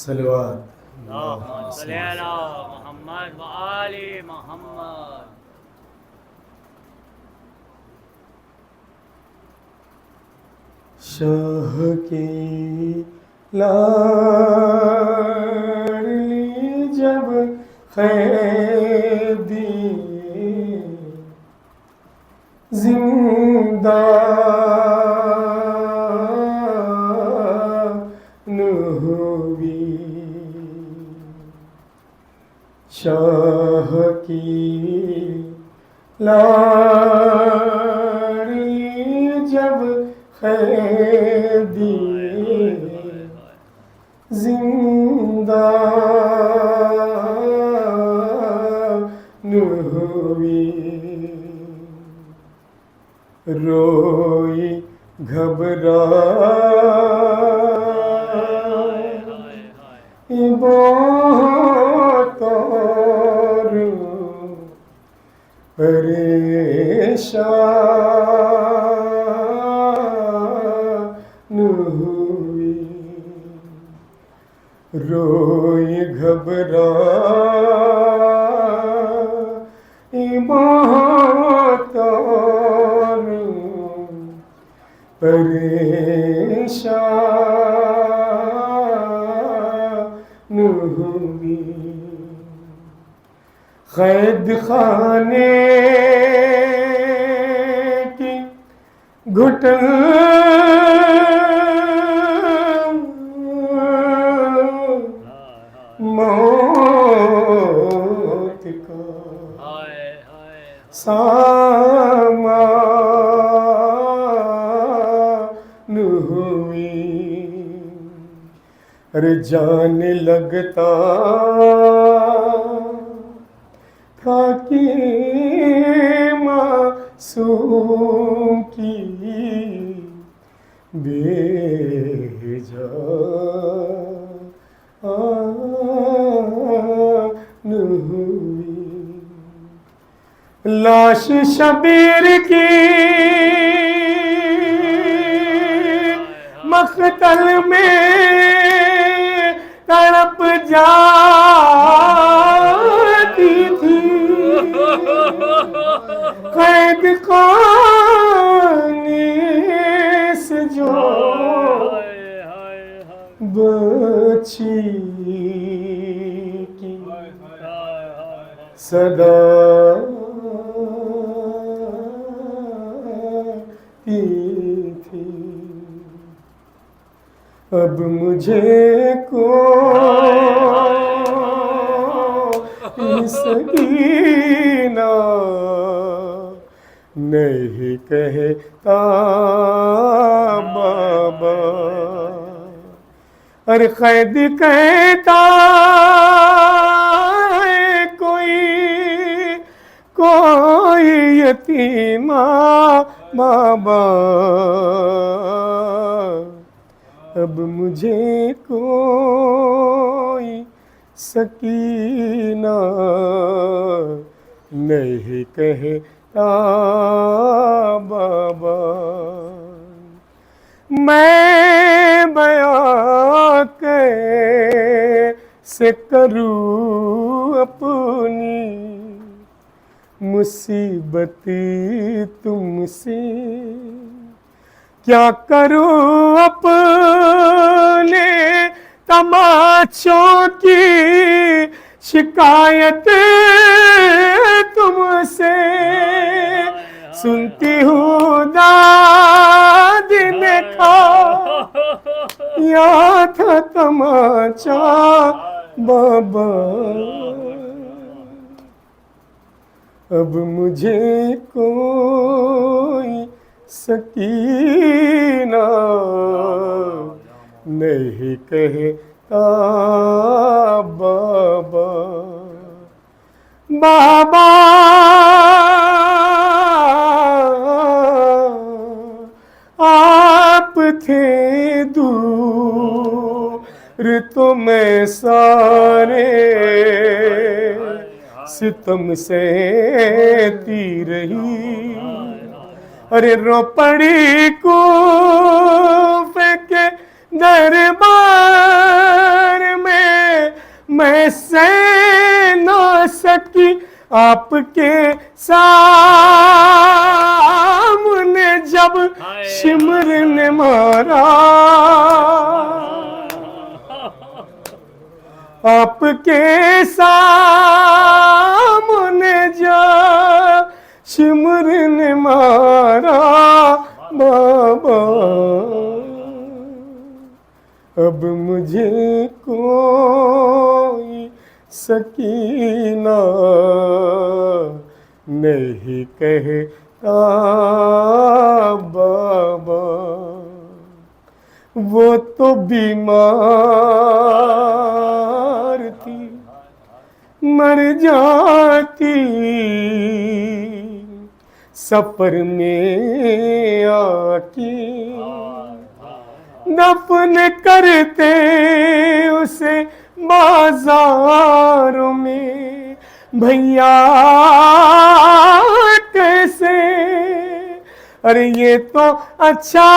सलवात मोहम्मद व आले मोहम्मद। शाह की लाडली जब कैदी जिंदा न हुई, शाह की लाडली जब कैदी जिंदा न हुई, रोई घबराई बहुत और परेशान हुई, रोई घबराई बहुत और परेशान हुई, कैद खाने की घुटन मौत का सामान हुई, अरे जान लगता था कि मासूम की बेजान हुई, लाश शबीर की मख्तल में तड़प जाती थी, कैद खाने से जो बची की सदा थी, अब मुझे कोई सकीना नहीं कहता बाबा, अरे कैद कहता है कोई यतीमा बाबा, अब मुझे कोई सकीना नहीं कहता बाबा, मैं बयां कैसे करूं अपनी मुसीबत तुमसे, क्या करूं अपने तमाचों की शिकायत तुमसे, सुनती हूँ दाद ने खाया था तमाचा बाबा, अब मुझे कोई सकीना नहीं कहता बाबा, बाबा आप थे दूर तो मैं सारे सितम सहती रही, अरे रो पड़ी कूफे के दरबार में मैं सह ना सकी आपके सामने जब शिमर ने मारा, आपके सामने जब शिमर ने मारा बाबा, अब मुझे कोई सकीना नहीं कहता बाबा। वो तो बीमार थी, मर जाती सफर में आके, दफन करते उसे बाजारों में भैया कैसे। अरे ये तो अच्छा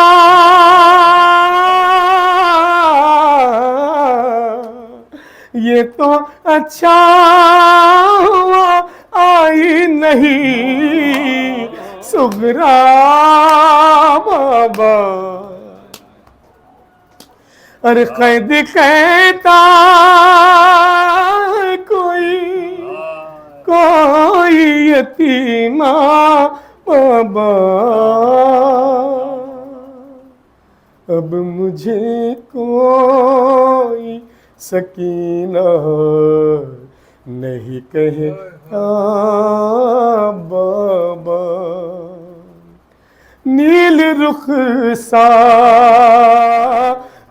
ये तो अच्छा हुआ आई नहीं सुगरा बाबा। अरे कैद कहता कोई यतीमा बाबा, अब मुझे कोई सकीना नहीं कहता बाबा। नील रुख सा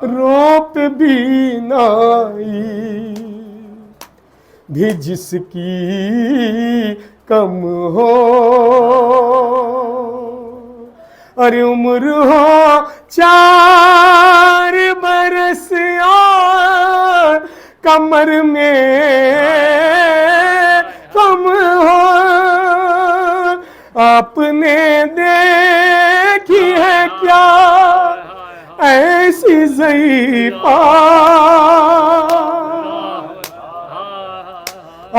रोप भी नाई भी जिसकी कम हो, अरे उम्र हो 4 बरस और कमर में कम हो। आपने देखी है क्या ऐसी ज़ईफ़ा,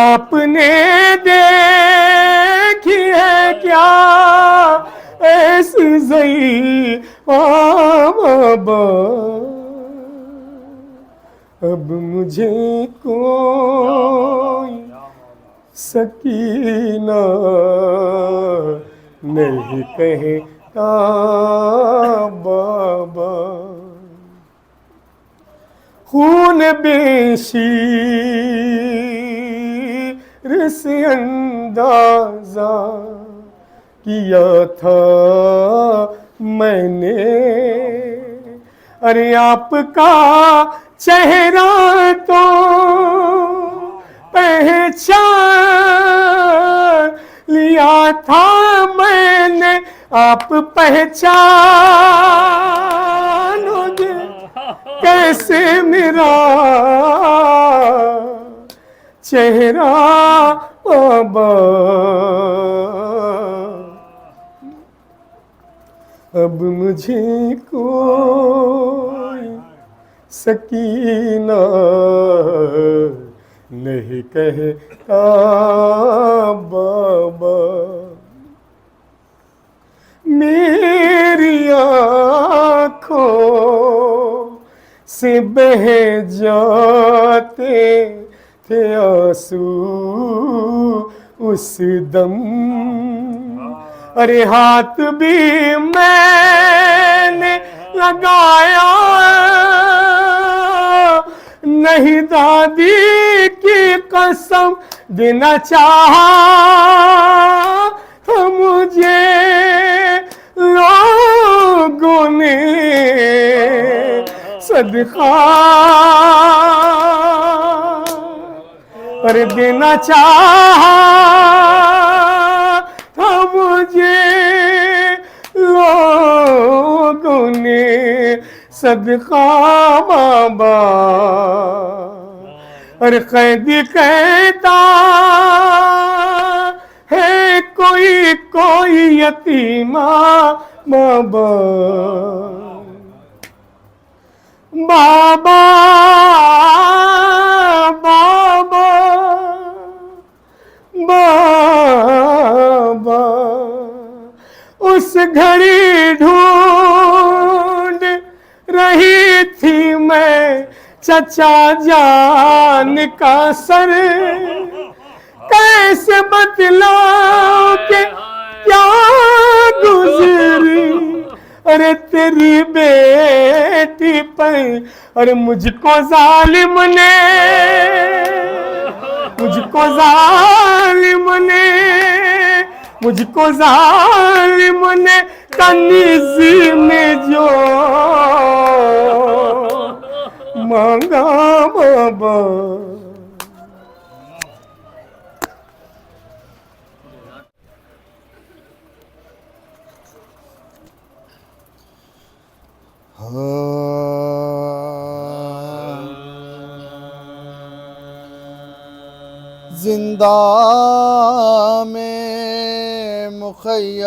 आपने देखी है क्या ऐसी ज़ईफ़ा बाबा। अब मुझे कोई सकीना नहीं कहता बाबा। खून बेशीर से अंदाज़ा किया था मैंने, अरे आपका चेहरा तो पहचान लिया था मैंने। आप पहचानोगे कैसे मेरा चेहरा बाबा। अब मुझे कोई सकीना नहीं कहता बाबा। मेरी आँखों से बह जाते थे आंसू उस दम, अरे हाथ भी मैंने लगाया नहीं दादी की कसम देना चाहा तो मुझे लोगों ने सदका पर देना चाहा था मुझे लोगों ने सदका बाबा। और कैदी कहता है कोई यतीमा बाबा। बाबा बाबा बाबा। उस घड़ी ढूंढ रही थी मैं चचा जान का सर, कैसे बतलाऊं कि क्या गुजरी अरे तेरी बेटी पर। अरे मुझको जालिम ने कनीज़ी में जो मांगा बाबा। जिंदा में मुखय्यद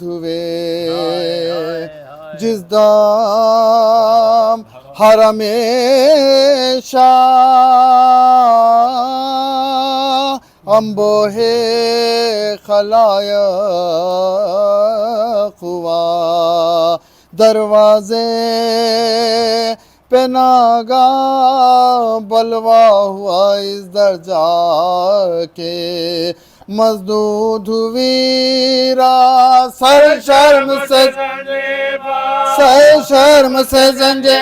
हुए जिस दाम हरमे शाह अम्बोहे खलायक हुआ। दरवाजे पे नागा बलवा हुआ इस दर्जा के मजदूद हुईरा सर शर्म से जंजे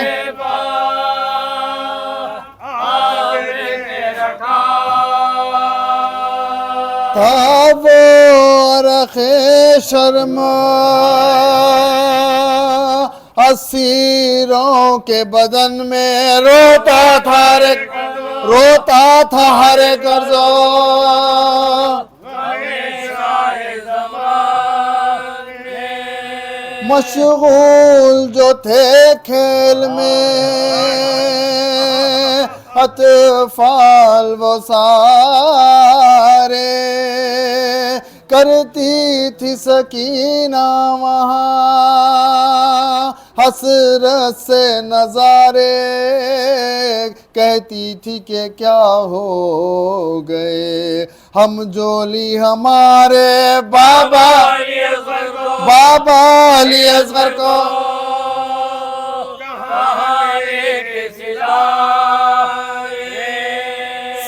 था वो रखे शर्म असीरों के बदन में रोता था हर गर्जो। मशगूल जो थे खेल में अतफाल वो सारे करती थी सकीना वहाँ हसरत से नजारे कहती थी कि क्या हो गए हम जोली हमारे बाबा अली असगर को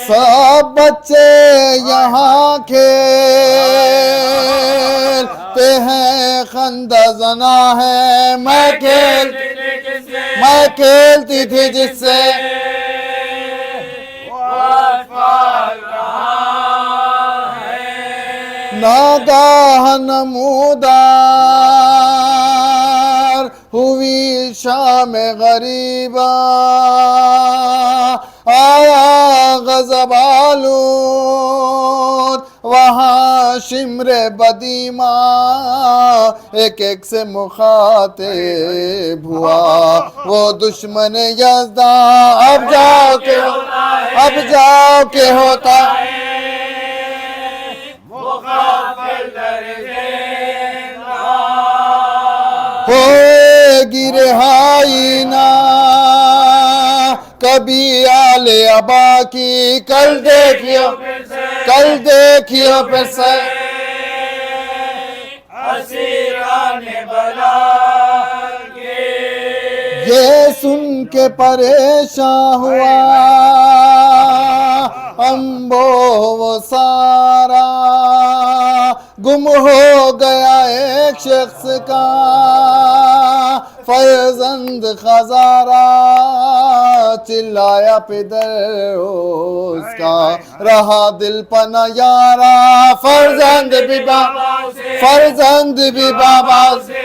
सब बच्चे यहाँ खेलते हैं खंदा जना है मैं खेलती थी जिससे नागाह नमूदार हुई शाम गरीबा आया गज़ब आलूद वहाँ शिमरे बदीमा एक एक से मुखातिब हुआ वो दुश्मन यज़दा अब जाओ के होता होएगी रिहाई ना कभी आले अबा की कल देखियो फिर से ये सुन के परेशान हुआ अम्बो वो सारा गुम हो गया एक शख्स का फर्जंद खजारा चिल्लाया पिदर उसका रहा दिल पना यारा फर्जंद भी बाबा से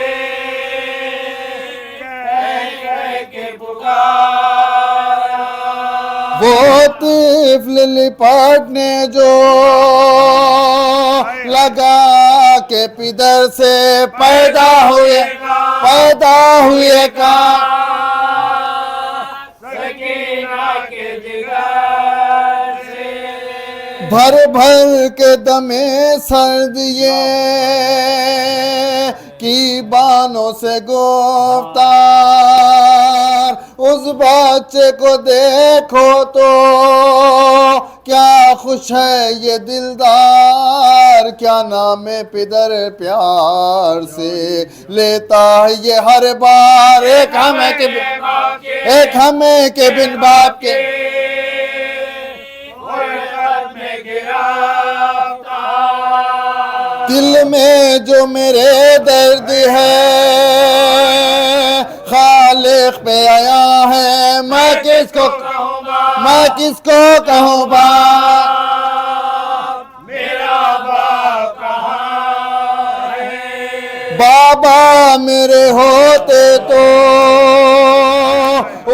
वो तिफल लिपटने जो लगा के पिदर से पैदा हुए का भर के दमे सर्द ये की बानों से गुफ्तार उस बच्चे को देखो तो क्या खुश है ये दिलदार, क्या नाम है पिदर प्यार से लेता है ये हर बार। एक हमें के बिन बाप के दिल में जो मेरे दर्द है खालिक पे आया है, मैं किसको कहूँ बाप। मेरा बाप कहाँ है? बाबा मेरे होते तो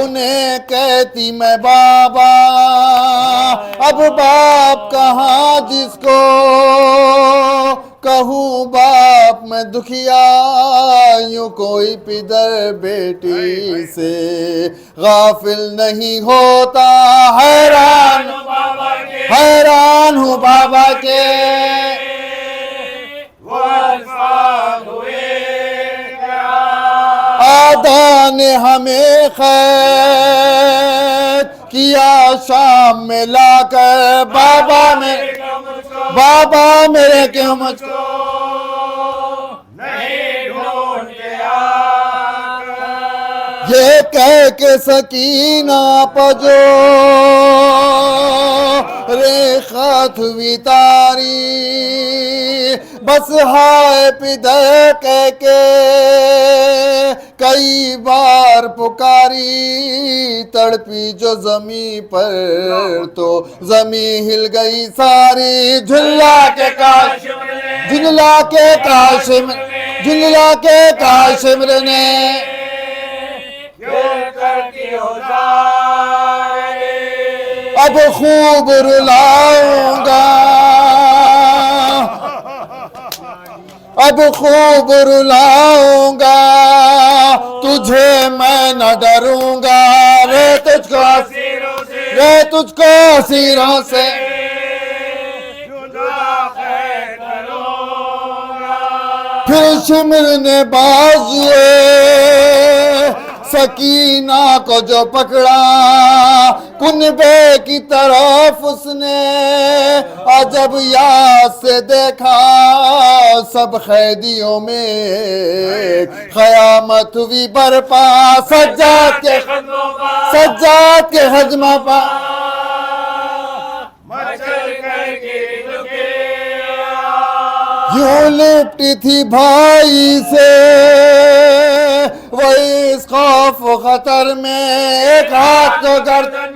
उन्हें कहती मैं बाबा, अब बाप कहाँ जिसको कहूँ बाप। मैं दुखिया यूं कोई पिदर बेटी से गाफिल नहीं होता, हैरान हूँ बाबा के वो अल्फाज हुए क्या? आदा ने हमें खैर किया शाम में लाकर, बाबा मेरे क्यों मुझको नहीं ढूंढ के आकर। ये कह के सकीना पजो रेखत हुई तारी, बस हाय पिदर कह के कई बार पुकारी। तड़पी जो जमी पर तो जमी हिल गई सारी, झुल्ला के काशिम ने अब खूब रुलाऊंगा, तुझे मैं न डरूंगा। रे तुझको सिरों से फिर शिमर ने बाजुए सकीना को जो पकड़ा, कुनबे की तरफ उसने अजब याद से देखा। सब कैदियों में क़यामत हुई बरपा, सज्जाद के खदमा पा। यूं लिपटी थी भाई से वही इस खौफ व खतर में, एक हाथ तो गर्दन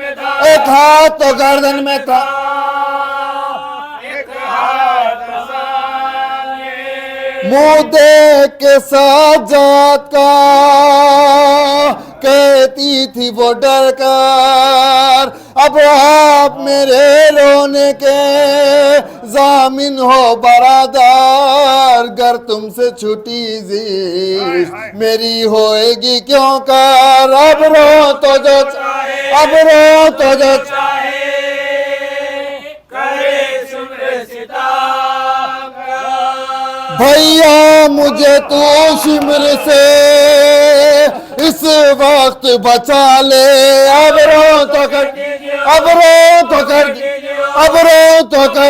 में था, मुंह देख के सज्जाद का कहती थी वो डर कर, अब आप मेरे रोने के जामिन हो बरादार। गर तुमसे छुटी जिस्त मेरी होएगी क्यों कर, अब रो तो जो भैया मुझे तू शिमर से इस वक्त बचा ले। अब रो तो कर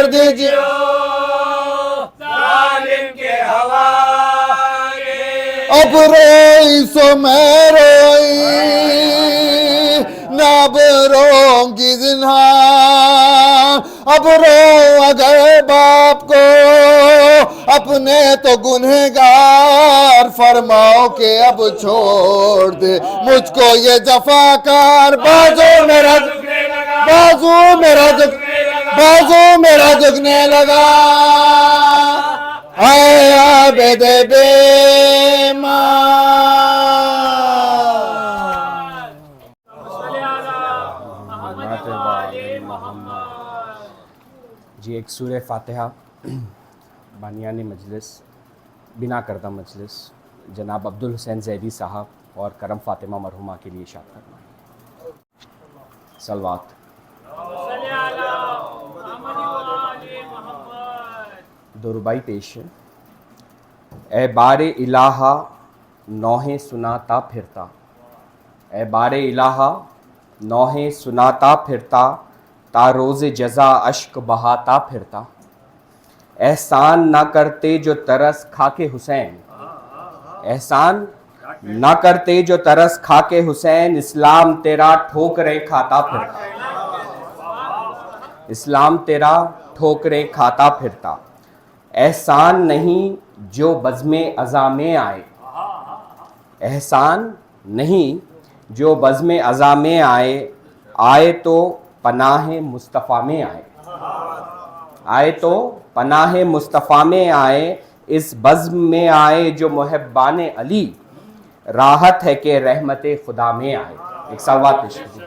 दीजिए अब रोई सो मैं रोई ना अब रोंगी जिन्हा। अब रो अगर बाप को अपने तो गुनहगार, फरमाओ के अब छोड़ दे मुझको ये जफाकार। बाजू मेरा झुकने लगा, आया बेदे बेमा। जी एक सूरह फातिहा बानियान मजलिस बिना करदा मजलिस जनाब अब्दुल हुसैन ज़ैदी साहब और करम फ़ातिमा मरहुमा के लिए इरशाद फरमाएं। सलवात। दो रुबाई पेश है। ए बारे इलाहा नौहे सुनाता फिरता, ए बारे इलाहा नौहे सुनाता फिरता, तारोज़ जज़ा अश्क बहाता फिरता। एहसान ना करते जो तरस खाके हुसैन, एहसान ना करते जो तरस खाके हुसैन, इस्लाम तेरा ठोकरें खाता फिरता, इस्लाम तेरा ठोकरें खाता फिरता। एहसान नहीं जो बज़्मे अज़ा में आए, एहसान नहीं जो बज़्मे अज़ा में आए, आए तो पनाह मुस्तफ़ा में आए, आए तो पनाह मुस्तफ़ा में आए। इस बज़्म में आए जो मुहब्बान अली, राहत है कि रहमत खुदा में आए। एक सलवात पेश कीजिए।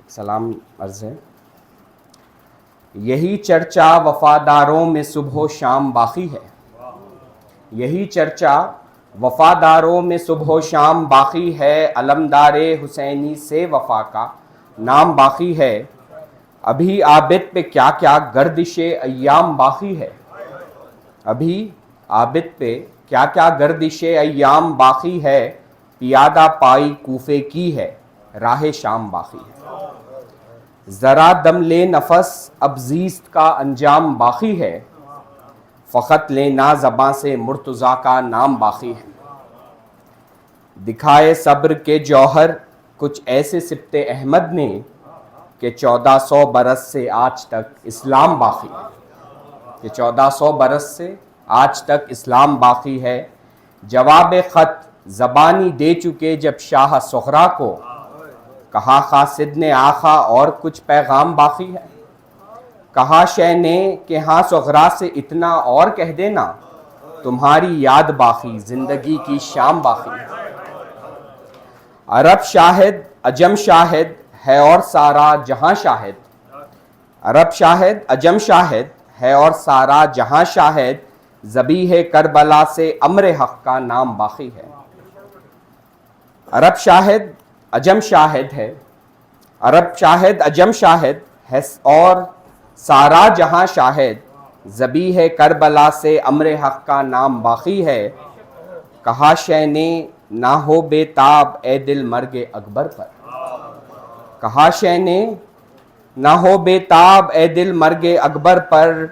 सलाम अर्ज़ है। यही चर्चा वफादारों में सुबह शाम बाकी है, यही चर्चा वफादारों में सुबह शाम बाकी है। अलमदारे हुसैनी से वफा का नाम बाकी है। अभी आबिद पे क्या क्या गर्दिशे अय्याम बाकी है, अभी आबिद पे क्या क्या गर्दिशे अय्याम बाकी है। पियादा पाई कूफे की है, राह शाम बाकी है। ज़रा दम ले नफस अब ज़ीस्त का अंजाम बाकी है। फ़कत लेना ज़बां से मुर्तज़ा का नाम बाकी है। दिखाए सब्र के जौहर कुछ ऐसे सिब्ते अहमद ने कि 1400 बरस से आज तक इस्लाम बाकी है, कि 1400 बरस से आज तक इस्लाम बाकी है। जवाब ख़त ज़बानी दे चुके जब शाह सुहरा को, कहा खासिद ने आखा और कुछ पैगाम बाकी है। कहा शह ने कि हाँ सुहरा से इतना और कह देना, तुम्हारी याद बाकी जिंदगी की शाम बाकी है। अरब शाहिद अजम शाहिद है और सारा जहां शाहिद, अरब शाहिद अजम शाहिद है और सारा जहां शाहिद। ज़बीह करबला से अम्र हक का नाम बाकी है। अरब शाहिद अजम शाहिद है, अरब शाहिद अजम शाहिद है और सारा जहां शाहिद। ज़बीह करबला से अम्र हक का नाम बाकी है। कहा शह ने ना हो बेताब ए दिल मर्गे अकबर पर, कहा शह ने ना हो बेताब ए दिल मर्गे अकबर पर।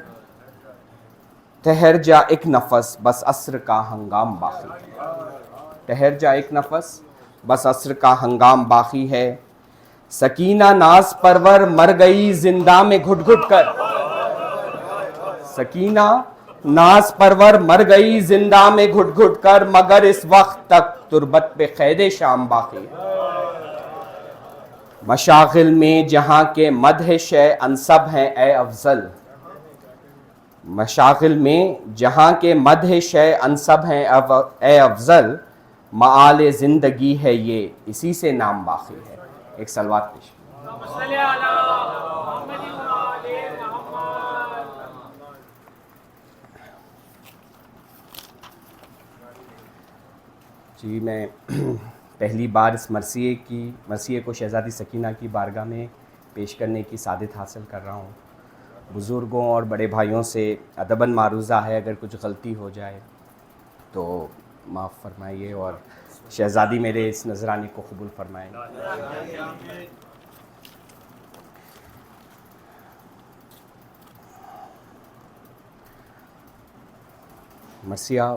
ठहर जा एक नफस बस अस्र का हंगाम बाकी है, ठहर जा एक नफस बस अस्र का हंगाम बाकी है। सकीना नाज परवर मर गई जिंदा में घुट घुट कर, सकीना नाज परवर मर गई जिंदा में घुट घुट कर। मगर इस वक्त तक तुरबत पे क़ैदे शाम बाकी है। मशागिल में जहां के मदह शे अनसब हैं ए अफजल, मशागिल में जहां के मदह शे अनसब हैं ए अफजल। माआले ज़िंदगी है ये इसी से नाम बाकी है। एक सलवात पेश। जी मैं पहली बार इस मरसिए को शहज़ादी सकीना की बारगाह में पेश करने की सादत हासिल कर रहा हूँ। बुज़ुर्गों और बड़े भाइयों से अदबन मारूज़ा है, अगर कुछ गलती हो जाए तो माफ़ फरमाइए और शहज़ादी मेरे इस नजराने को कबूल फरमाएं। मरसिया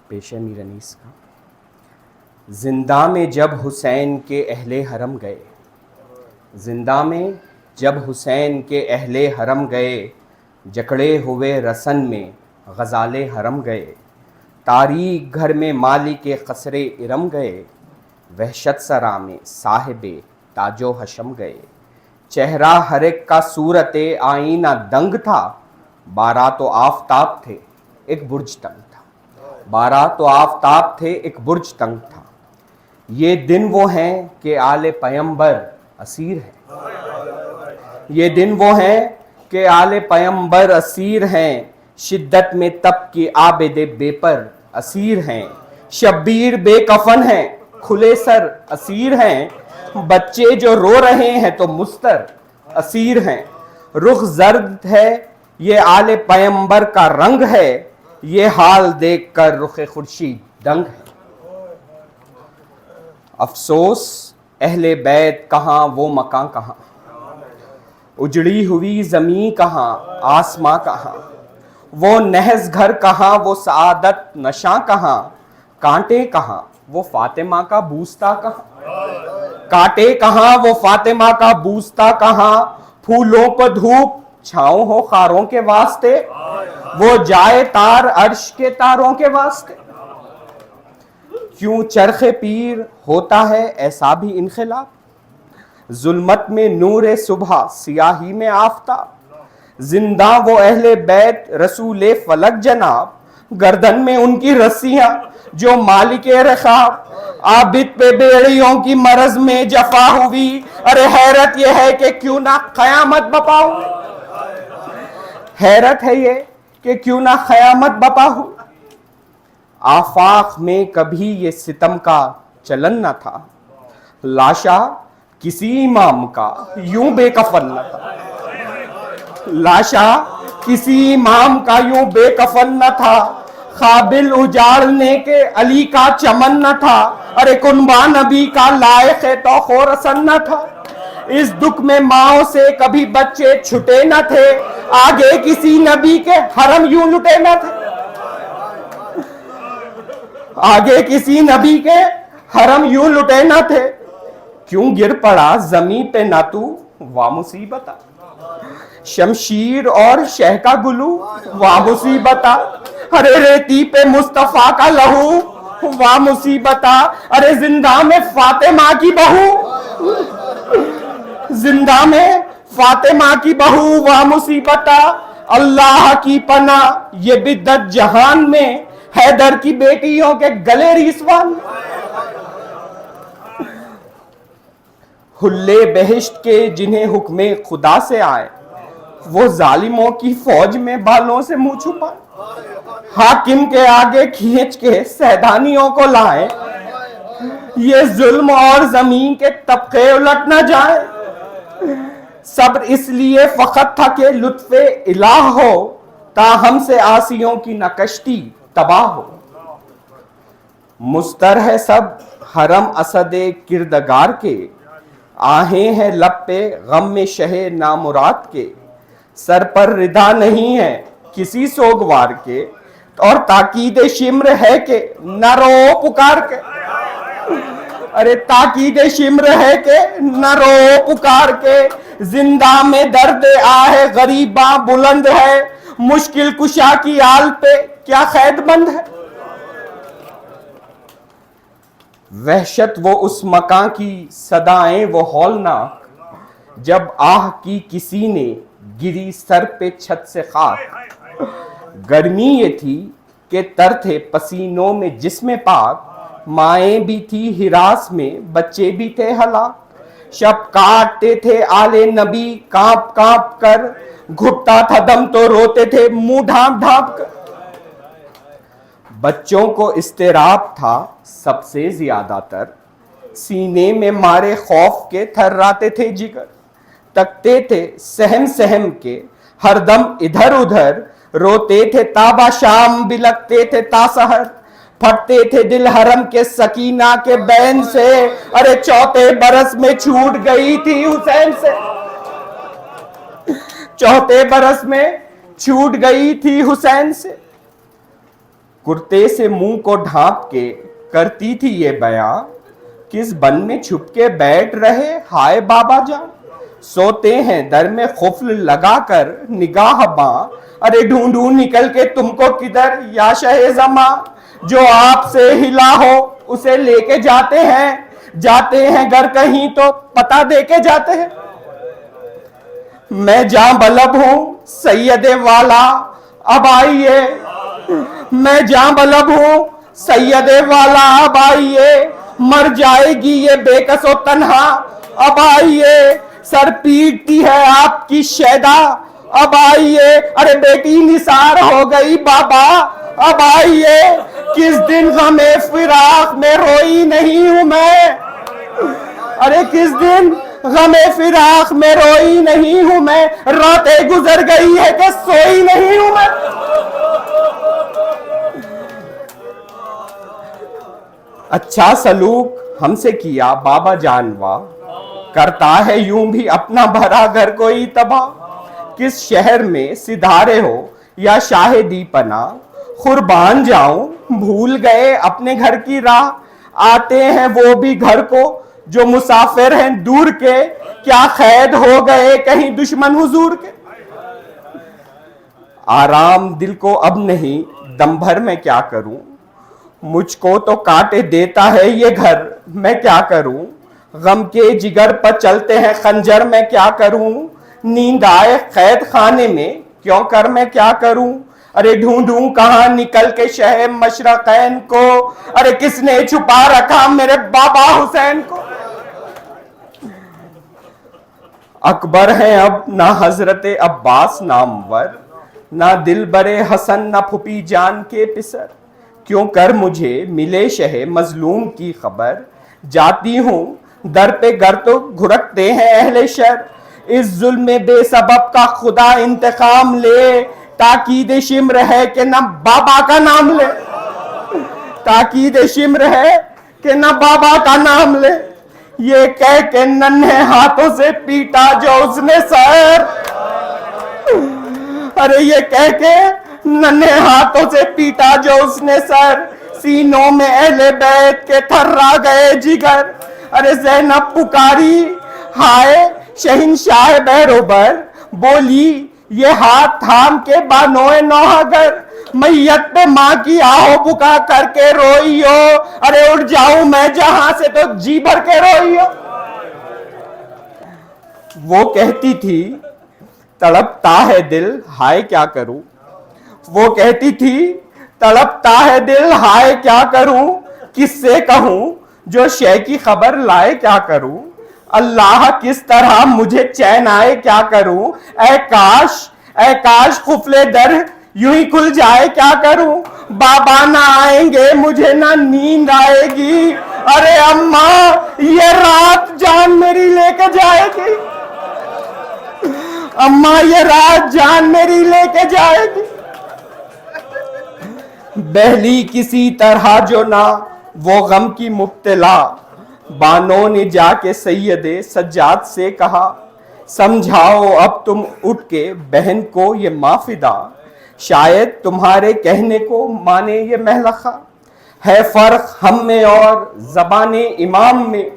पेशे मीर अनीस का। ज़िंदा में जब हुसैन के अहले हरम गए, ज़िंदा में जब हुसैन के अहले हरम गए। जकड़े हुए रसन में गज़ाले हरम गए। तारीक घर में माली के क़सरे इरम गए। वहशत सरा में साहिबे ताजो हशम गए। चेहरा हर एक का सूरत आईना दंग था। 12 तो आफताब थे एक बुर्ज तंग था, 12 तो आफताब थे एक बुर्ज तंग था। ये दिन वो हैं कि आले पैगंबर असीर हैं, ये दिन वो हैं कि आले पैगंबर असीर हैं। शिद्दत में तब की आबिदे बेपर असीर हैं। शब्बीर बेकफन हैं खुले सर असीर हैं। बच्चे जो रो रहे हैं तो मुस्तर असीर हैं। रुख जर्द है ये आले पैगंबर का रंग है। ये हाल देख कर रुख खुर्शीद दंग है। अफसोस अहले बैत कहाँ, वो मकान कहाँ, उजड़ी हुई ज़मीं कहाँ, आसमां कहाँ, वो नहज घर कहाँ, वो सआदत नशा कहाँ, कांटे कहाँ, वो फातिमा का बूस्ता कहाँ, कांटे कहाँ, वो फातिमा का बूस्ता कहाँ, फूलों पर धूप छाँव हो खारों के वास्ते, वो जाए तार अर्श के तारों के वास्ते। क्यों चरखे पीर होता है ऐसा भी इनखिलाब, जुल्मत में नूर सुबह सियाही में आफताब, जिंदा वो अहले बैत रसूल फलक जनाब, गर्दन में उनकी रस्सियां जो मालिक रखाब, आबिद पे बेड़ियों की मरज में जफा हुई, अरे हैरत यह है कि क्यों ना कयामत बपा हुई, हैरत है ये कि क्यों ना कयामत बपा हुई। आफाक में कभी ये सितम का चलन न था, लाशा किसी इमाम का यूं बेकफन न था, लाशा किसी इमाम का यूं बेकफन न था, काबिल उजाड़ने के अली का चमन न था, अरे कुनबा नबी का लायक तो खोरसन न था। इस दुख में माओ से कभी बच्चे छुटे न थे, आगे किसी नबी के हरम यूं लुटे न थे, आगे किसी नबी के हरम यूं लुटे न थे। क्यों गिर पड़ा जमी पे ना तू वा मुसीबता, शमशीर और शह का गुलू वा मुसीबता, अरे रेती पे मुस्तफा का लहू वा मुसीबता, अरे जिंदा में फातिमा की बहू, जिंदा में फातिमा की बहू वा मुसीबता, अल्लाह की पना ये बिद्दत जहान में, हैदर की बेटियों के गले रिसवान, हुल्ले बहिश्त के जिन्हें हुक्मे खुदा से आए, वो जालिमों की फौज में बालों से मुंह छुपाए, हाकिम के आगे खींच के सैदानियों को लाए, ये जुल्म और जमीन के तबके उलट न जाए। सब्र इसलिए फकत था कि लुत्फे इलाह हो, ताहम से आसियों की नकश्ती तबाह हो। मुस्तर है सब हरम असदे किरदगार के, आहें हैं लब पे गम में शहे नामुराद के, सर पर रिदा नहीं है किसी सोगवार के, और ताकीद शिम्र है कि न रो पुकार के, अरे ताकीद शिम्र है कि न रो पुकार के, जिंदा में दर्द आहे गरीबा बुलंद है, मुश्किल कुशा की आल पे क्या खैदमंद है। वहशत वो उस मकां की सदाएं वो हौलनाक, जब आह की किसी ने गिरी सर पे छत से खाक, गर्मी ये थी कि तर थे पसीनों में जिस्म पाक, माएँ भी थी हिरास में बच्चे भी थे हलाक, शब काटते थे आले नबी कांप कांप कर, घुटता था दम तो रोते थे मुंह ढांप ढांप कर। बच्चों को इस्तेराब था सबसे ज्यादातर, सीने में मारे खौफ के थर्राते थे जिगर, तकते थे सहम सहम के हरदम इधर उधर, रोते थे ताबा शाम बिलकते थे तासहर, फटते थे दिल हरम के सकीना के बैन से, अरे चौथे बरस में छूट गई थी हुसैन से, चौथे बरस में छूट गई थी हुसैन से। कुर्ते से मुंह को ढांप के करती थी ये बयां, किस बन में छुप के बैठ रहे हाय बाबा जान, सोते हैं दर में खुफल लगाकर निगाह बां, अरे ढूंढूं निकल के तुमको किधर या शहे जमा, जो आपसे हिला हो उसे लेके जाते हैं घर कहीं तो पता देके जाते हैं। मैं जहां बलब हूं सैयदे वाला अब आइए, मैं जहां बलब हूं सैयदे वाला अब आइए, मर जाएगी ये बेकसो तन्हा अब आइए, सर पीटती है आपकी शैदा अब आइए, अरे बेटी निसार हो गई बाबा अब आइए, किस दिन गमे फिराक में रोई नहीं हूं मैं, अरे किस दिन गमे फिराक में रोई नहीं हूं मैं, रातें गुजर गई है कि सोई नहीं हूं मैं। अच्छा सलूक हमसे किया बाबा जानवा, करता है यूं भी अपना भरा घर कोई तबाह। किस शहर में सिधारे हो या शाहिदी पना, कुर्बान जाऊं भूल गए अपने घर की राह। आते हैं वो भी घर को जो मुसाफिर हैं दूर के, क्या कैद हो गए कहीं दुश्मन हुजूर के। आराम दिल को अब नहीं दम भर मैं क्या करूं, मुझको तो काटे देता है ये घर मैं क्या करूं। गम के जिगर पर चलते हैं खंजर मैं क्या करूं, नींद आए कैद खाने में क्यों कर मैं क्या करूं। अरे ढूंढूं कहां निकल के शहर मशरकैन को, अरे किसने छुपा रखा मेरे बाबा हुसैन को। अकबर है अब ना हजरत अब्बास नामवर, ना दिल बरे हसन ना फुपी जान के पिसर। क्यों कर मुझे मिले शहे मजलूम की खबर, जाती हूं दर पे गर तो घुरकते हैं अहले शर। इस जुल्म में बेसबब का खुदा इंतकाम ले, ताकीद शिम्र है कि न बाबा का नाम ले। ताकीद शिम्र है कि न बाबा का नाम ले, ये कह के नन्हे हाथों से पीटा जो उसने सर। अरे ये कह के नन्हे हाथों से पीटा जो उसने सर, सीनों में अहले बैत के थर्रा गए जिगर। अरे ज़ैनब पुकारी हाय शहंशाह बहरोबर, बोली ये हाथ थाम के बानोए नौहागर। मैयत पे माँ की आओ बुका करके रोइयो, अरे उठ जाऊं मैं जहां से तो जी भर के रोइयो। वो कहती थी तड़पता है दिल हाय क्या करूं, वो कहती थी तड़पता है दिल हाय क्या करूं। किससे कहूं जो शय की खबर लाए क्या करूं, अल्लाह किस तरह मुझे चैन आए क्या करूं। ऐ काश खुफले दर यूं ही खुल जाए क्या करूं। बाबा ना आएंगे मुझे ना नींद आएगी, अरे अम्मा ये रात जान मेरी लेके जाएगी। अम्मा ये रात जान मेरी लेके जाएगी। बहली किसी तरह जो ना वो गम की मुब्तला, बानों ने जाके सैयदे सज्जाद से कहा, समझाओ अब तुम उठ के बहन को ये माफिदा, शायद तुम्हारे कहने को माने ये महलखा। है फर्क हम में और ज़बाने इमाम में,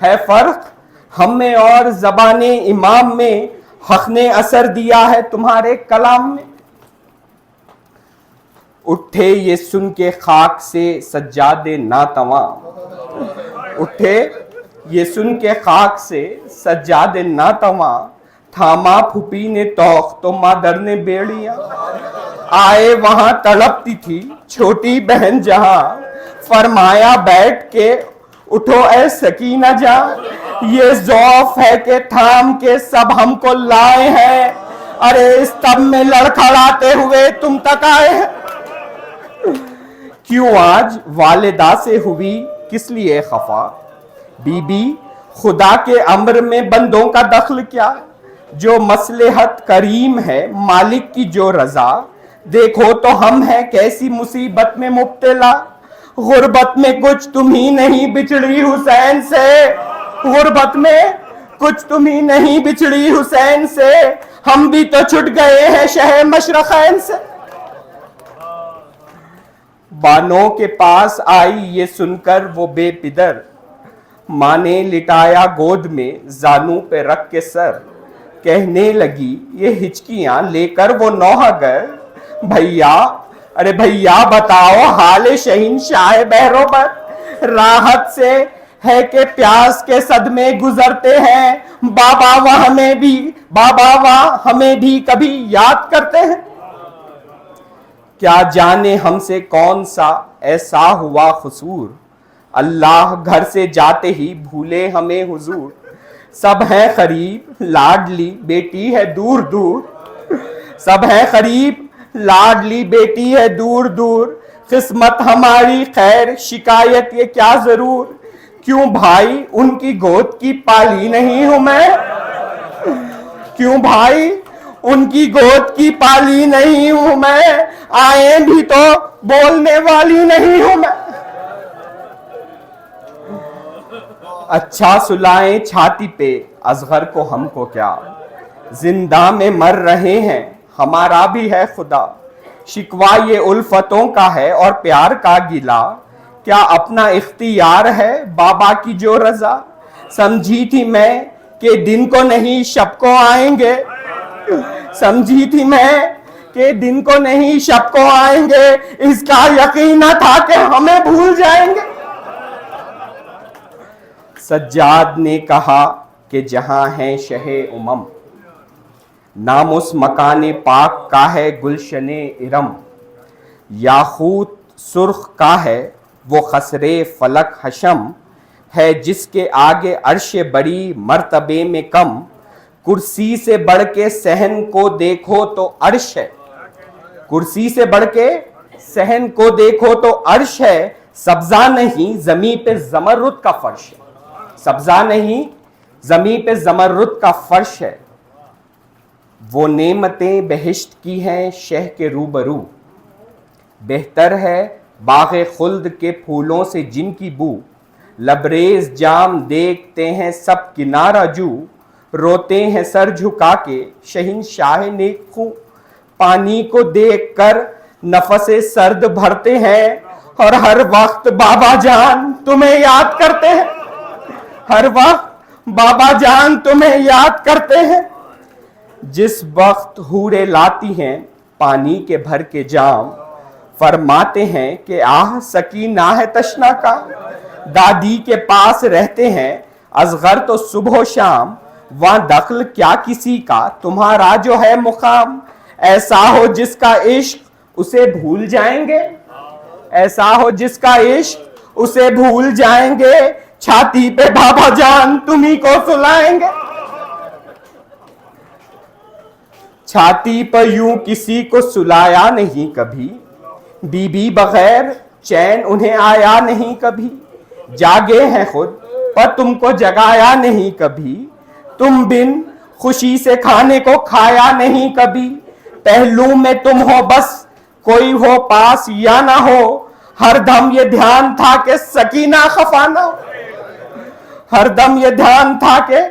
है फर्क हम में और ज़बाने इमाम में, हक ने असर दिया है तुम्हारे कलाम में। उठे ये सुन के खाक से सज्जादे नातवा, उठे ये सुन के खाक से सज्जादे नातवा। थामा फूफी ने तौख तो मादर ने बेड़िया, आए वहां तड़पती थी छोटी बहन जहां। फरमाया बैठ के उठो ऐ सकीना जा, ये ज़ौफ है कि थाम के सब हमको लाए हैं। अरे इस तब में लड़खड़ाते हुए तुम तक आए हैं। क्यों आज वालिदा से हुई किस लिए खफा, बीबी खुदा के अम्र में बंदों का दखल क्या। जो मसलहत करीम है मालिक की जो रजा, देखो तो हम हैं कैसी मुसीबत में मुब्तला। गुर्बत में कुछ तुम ही नहीं बिछड़ी हुसैन से, गुर्बत में कुछ तुम ही नहीं बिछड़ी हुसैन से। हम भी तो छुट गए हैं शहर मशरकैन से। बानों के पास आई ये सुनकर वो बेपिदर, माँ ने लिटाया गोद में जानू पे रख के सर। कहने लगी ये हिचकियां लेकर वो नौहागर, भैया अरे भैया बताओ हाल शहंशाह बहरोबर। राहत से है कि प्यास के सदमे गुजरते हैं, बाबा वह हमें भी कभी याद करते हैं। क्या जाने हमसे कौन सा ऐसा हुआ कसूर, अल्लाह घर से जाते ही भूले हमें हुजूर। सब है करीब लाडली बेटी है दूर दूर, सब है करीब लाडली बेटी है दूर दूर। किस्मत हमारी खैर शिकायत ये क्या जरूर, क्यों भाई उनकी गोद की पाली नहीं हूं मैं। क्यों भाई उनकी गोद की पाली नहीं हूं मैं, आए भी तो बोलने वाली नहीं हूं मैं। अच्छा सुलाएं छाती पे असगर को, हमको क्या, जिंदा में मर रहे हैं हमारा भी है खुदा। शिकवा ये उल्फतों का है और प्यार का गिला, क्या अपना इख्तियार है बाबा की जो रजा। समझी थी मैं कि दिन को नहीं शब को आएंगे, समझी थी मैं कि दिन को नहीं शब को आएंगे, इसका यकीन न था कि हमें भूल जाएंगे। सज्जाद ने कहा कि जहां है शहे उमम, नाम उस मकाने पाक का है गुलशने इरम। याकूत सुर्ख का है वो खसरे फलक हशम, है जिसके आगे अर्श बड़ी मर्तबे में कम। कुर्सी से बढ़ के सहन को देखो तो अर्श है, कुर्सी से बढ़ के सहन को देखो तो अर्श है। सब्जा नहीं जमी पे जमरुद का फर्श है, सब्जा नहीं जमी पे जमरुद का फर्श है। वो नेमतें बहिश्त की हैं शह के रूबरू, बेहतर है बाग़े खुल्द के फूलों से जिनकी बू। लबरेज जाम देखते हैं सब किनारा जू, रोते हैं सर झुका के शहंशाह नेक खूं। पानी को देखकर नफसे सर्द भरते हैं और हर वक्त बाबा जान तुम्हें याद करते हैं, हर वक्त बाबा जान तुम्हें याद करते हैं। जिस वक्त हूरे लाती हैं पानी के भर के जाम, फरमाते हैं कि आह सकीना है तशना का। दादी के पास रहते हैं असगर तो सुबह शाम, वहां दखल क्या किसी का तुम्हारा जो है मुकाम। ऐसा हो जिसका इश्क उसे भूल जाएंगे, ऐसा हो जिसका इश्क उसे भूल जाएंगे। छाती पे बाबा जान तुम्ही को सुलाएंगे, छाती पर यूं किसी को सुलाया नहीं कभी। बीबी बगैर चैन उन्हें आया नहीं कभी। जागे हैं खुद पर तुमको जगाया नहीं कभी। तुम बिन खुशी से खाने को खाया नहीं कभी। पहलू में तुम हो बस कोई हो पास या ना हो, हर दम ये ध्यान था कि सकीना खफा ना हो, हर दम ये ध्यान था कि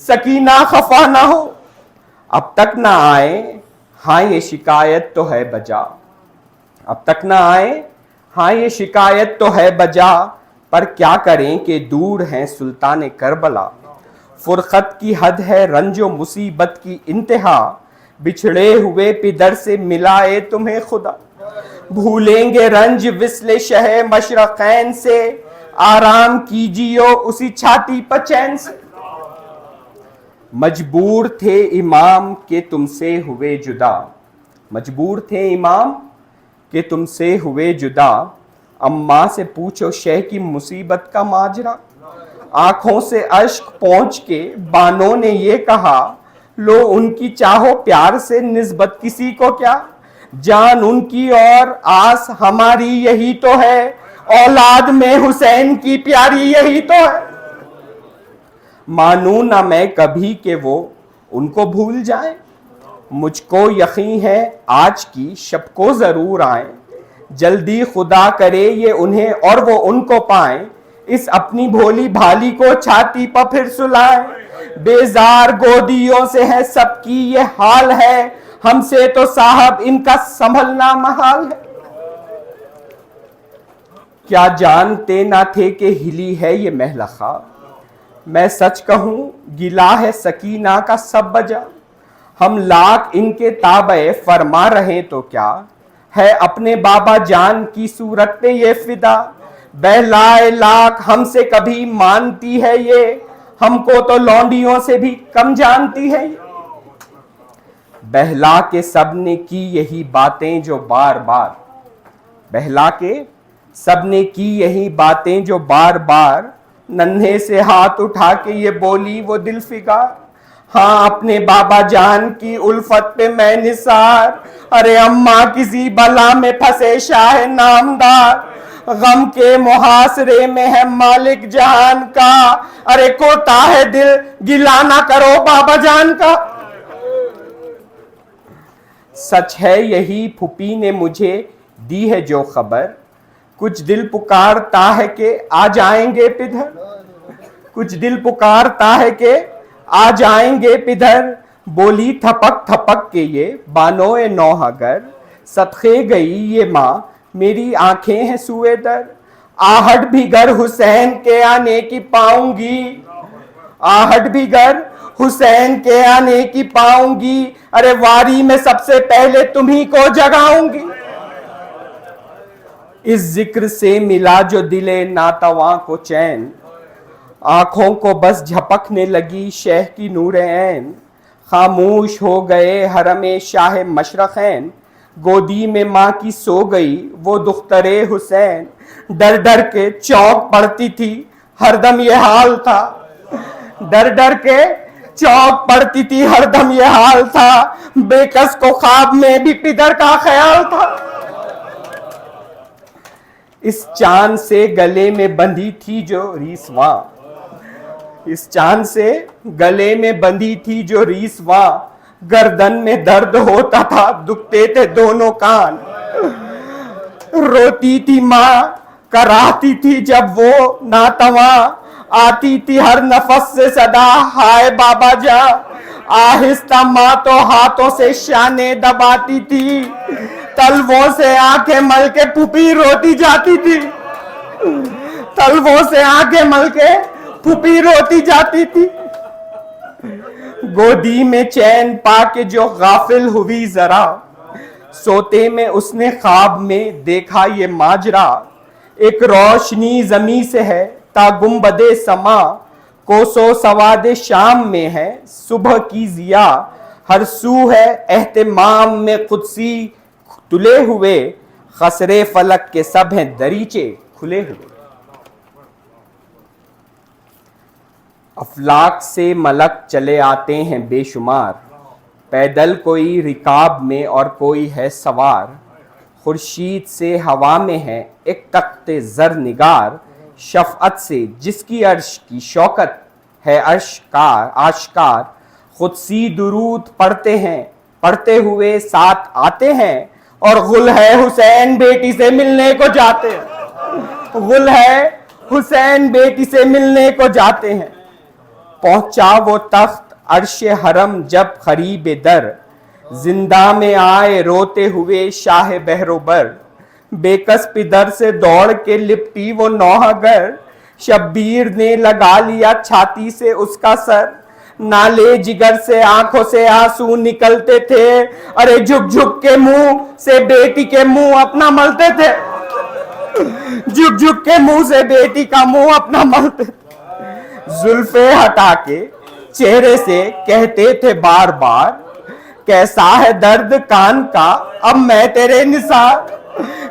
सकीना खफा ना हो। अब तक ना आए हाँ ये शिकायत तो है बजा, अब तक ना आए हाँ ये शिकायत तो है बजा। पर क्या करें कि दूर हैं सुल्तान करबला। फुरखत की हद है रंजो मुसीबत की इंतहा, बिछड़े हुए पिदर से मिलाए तुम्हें खुदा। भूलेंगे रंज विस्ले शह मशरक़ैन से, आराम कीजियो उसी छाती पर चैन से। मजबूर थे इमाम के तुमसे हुए जुदा, मजबूर थे इमाम के तुमसे हुए जुदा। अम्मा से पूछो शह की मुसीबत का माजरा। आंखों से अश्क पहुंच के बानों ने ये कहा, लो उनकी चाहो प्यार से निस्बत किसी को क्या। जान उनकी और आस हमारी यही तो है, औलाद में हुसैन की प्यारी यही तो है। मानू ना मैं कभी कि वो उनको भूल जाए, मुझको यकीन है आज की शब को जरूर आए। जल्दी खुदा करे ये उन्हें और वो उनको पाएं, इस अपनी भोली भाली को छाती पर फिर सुलाएं। बेजार गोदियों से है सबकी ये हाल है, हमसे तो साहब इनका संभलना महाल है। क्या जानते ना थे कि हिली है ये महलखा, मैं सच कहूं गिला है सकीना का सब बजा। हम लाख इनके ताबे फरमा रहे तो क्या है अपने बाबा जान की सूरत पे ये फिदा। बहलाए लाख हमसे कभी मानती है ये, हमको तो लौंडियों से भी कम जानती है ये। बहला के सबने की यही बातें जो बार बार, बहला के सबने की यही बातें जो बार बार। नन्हे से हाथ उठा के ये बोली वो दिल फिगार, हाँ अपने बाबा जान की उल्फत पे मैं निसार। अरे अम्मा किसी बला में फंसे शाह नामदार, गम के मुहासरे में है मालिक जहान का। अरे कोता है दिल गिला ना करो बाबा जान का। सच है यही फुपी ने मुझे दी है जो खबर, कुछ दिल पुकारता है कि आ जाएंगे पिधर। कुछ दिल पुकारता है कि आ जाएंगे पिधर, बोली थपक थपक के ये बानोए नौहागर, सदखे गई ये माँ मेरी आंखें हैं सुए दर, आहट भी घर हुसैन के आने की पाऊंगी, आहट भी घर हुसैन के आने की पाऊंगी, अरे वारी में सबसे पहले तुम्ही को जगाऊंगी। इस जिक्र से मिला जो दिले नातवा को चैन, आंखों को बस झपकने लगी शह की नूर ऐन, खामोश हो गए हरमे शाह मशरक़ैन, गोदी में माँ की सो गई वो दुख्तरे हुसैन, डर डर के चौक पड़ती थी हरदम ये हाल था, डर डर के चौक पड़ती थी हरदम ये हाल था, बेकस को ख्वाब में भी पिदर का ख्याल था। इस चांद से गले में बंधी थी जो रीसवा, इस चांद से गले में बंधी थी जो रीसवा, गर्दन में दर्द होता था दुखते थे दोनों कान, रोती थी माँ कराहती थी जब वो नातवा, आती थी हर नफस से सदा हाय बाबा जा, आहिस्ता माँ तो हाथों से शाने दबाती थी, तलवों से आंखें मल के फूफी रोती जाती थी, तलवों से आंखें मल के फूफी रोती जाती थी। गोदी में चैन पाके जो गाफिल हुई जरा, सोते में उसने ख्वाब में देखा ये माजरा, एक रोशनी जमी से है ता गुंबदे समा, कोसो सवादे शाम में है सुबह की जिया, हर सू है एहतिमाम में कुदसी तुले हुए, खसरे फलक के सब हैं दरीचे खुले हुए। अफलाक से मलक चले आते हैं बेशुमार, पैदल कोई रिकाब में और कोई है सवार, खुर्शीद से हवा में है एक तख्ते जर निगार, शफ़अत से जिसकी अर्श की शौकत है अश्कार आश्कार, खुदसी दुरूद पढ़ते हैं पढ़ते हुए साथ आते हैं, और गुल है हुसैन बेटी से मिलने को जाते हैं, गुल है हुसैन बेटी से मिलने को जाते हैं। पहुंचा वो तख्त अर्शे हरम जब खरीब दर, जिंदा में आए रोते हुए शाह बहरोबर, बेकस पिदर से दौड़ के लिपटी वो नौहागर, शब्बीर ने लगा लिया छाती से उसका सर, नाले जिगर से आंखों से आंसू निकलते थे, अरे झुक झुक के मुंह से बेटी के मुंह अपना मलते थे, झुक झुक के मुंह से बेटी का मुंह अपना मलते थे। जुल्फे हटा के चेहरे से कहते थे बार बार, कैसा है दर्द कान का अब मैं तेरे निसार,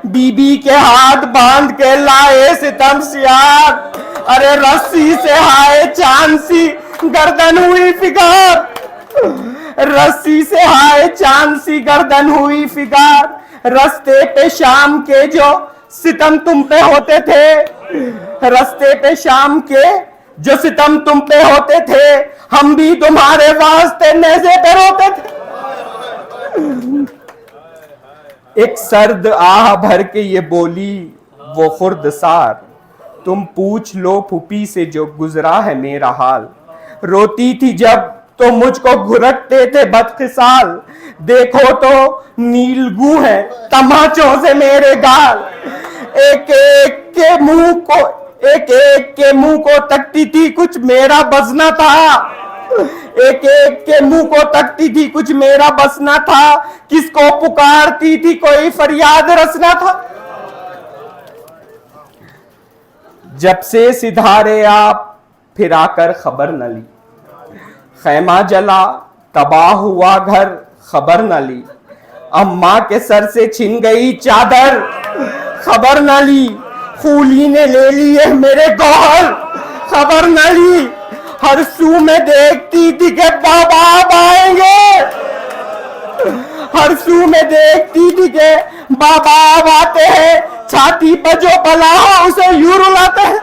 बीबी के हाथ बांध के लाए सितम सियार, अरे रस्सी से हाय चांद सी गर्दन हुई फिगार, रस्सी से हाय चांद सी गर्दन हुई फिगार, रस्ते पे शाम के जो सितम तुम पे होते थे, रस्ते पे शाम के जो सितम तुम पे होते थे, हम भी तुम्हारे वास्ते नेज़े पे रोते थे। एक सर्द आह भर के ये बोली वो खुर्दसार, तुम पूछ लो फूफी से जो गुजरा है मेरा हाल, रोती थी जब तो मुझको घुरकते थे बदकिसाल, देखो तो नीलगू है तमाचों से मेरे गाल, एक एक के मुंह को तकती थी कुछ मेरा बसना था, एक एक के मुंह को तकती थी कुछ मेरा बसना था, किसको पुकारती थी कोई फरियाद रसना था। जब से सिधारे आप फिर आकर खबर न ली, खैमा जला तबाह हुआ घर खबर न ली, अम्मा के सर से छिन गई चादर खबर न ली, खूली ने ले लिए मेरे गौहर खबर न ली, हर सू में देखती थी कि बाबा अब आएंगे, हर सू में देखती थी कि बाबा अब आते हैं, छाती पर जो बला हो उसे यूं रुलाते हैं।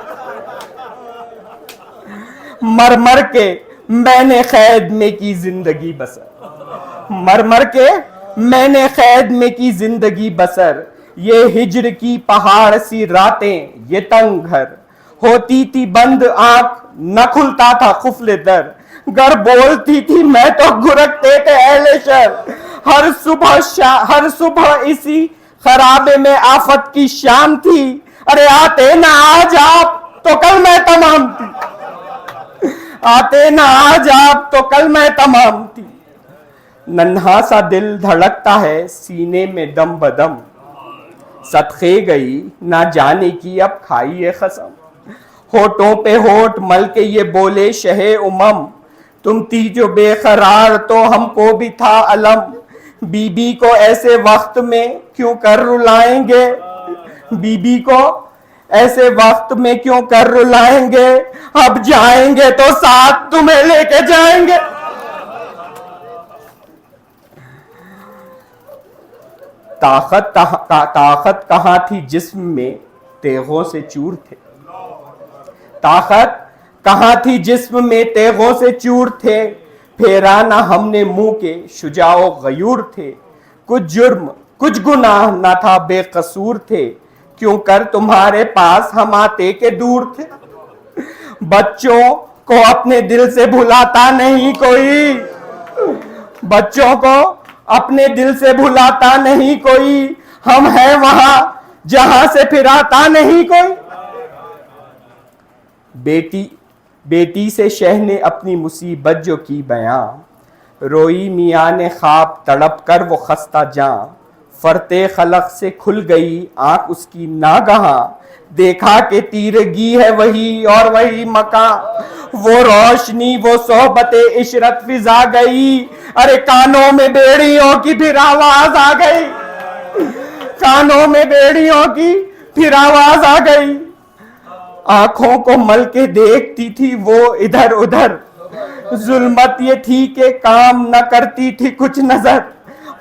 मर मर के मैंने कैद में की जिंदगी बसर, मर मर के मैंने कैद में की जिंदगी बसर, ये हिज्र की पहाड़ सी रातें ये तंग घर, होती थी बंद आंख न खुलता था खुफले दर, गर बोलती थी मैं तो गुरकते थे अहले शर। हर सुबह इसी खराबे में आफत की शाम थी, अरे आते ना आज आप तो कल मैं तमाम थी, आते ना आज आप तो कल मैं तमाम थी। नन्हा सा दिल धड़कता है सीने में दम बदम, सदखे गई ना जाने की अब खाई ये कसम। होठों पे होठ मल के ये बोले शहे उमम, तुम थी जो बेकरार तो हमको भी था अलम। बीबी को ऐसे वक्त में क्यों कर रुलाएंगे, बीबी को ऐसे वक्त में क्यों कर रुलाएंगे, अब जाएंगे तो साथ तुम्हें लेके जाएंगे। ताकत कहाँ थी जिस्म में तेगों से चूर थे, ताकत कहाँ थी जिस्म में तेगों से चूर थे। फेरा ना हमने मुंह के शुजाओ गयूर थे, कुछ जुर्म कुछ गुनाह ना था बेकसूर थे, क्यों कर तुम्हारे पास हम आते के दूर थे। बच्चों को अपने दिल से भुलाता नहीं कोई, बच्चों को अपने दिल से भुलाता नहीं कोई, हम हैं वहां जहां से फिर आता नहीं कोई। बेटी से शह ने अपनी मुसीबत जो की बयां, रोई मियाँ ने ख्वाब तड़प कर वो खस्ता जां। फरते खलक से खुल गई आंख उसकी नागहां, देखा कि तीरगी है वही और वही मकान। वो रोशनी वो सोहबते इशरत फिजा गई, अरे कानों में बेड़ियों की फिर आवाज आ गई, कानों में बेड़ियों की फिर आवाज आ गई। आंखों को मल के देखती थी वो इधर उधर, जुल्मत ये थी कि काम न करती थी कुछ नजर।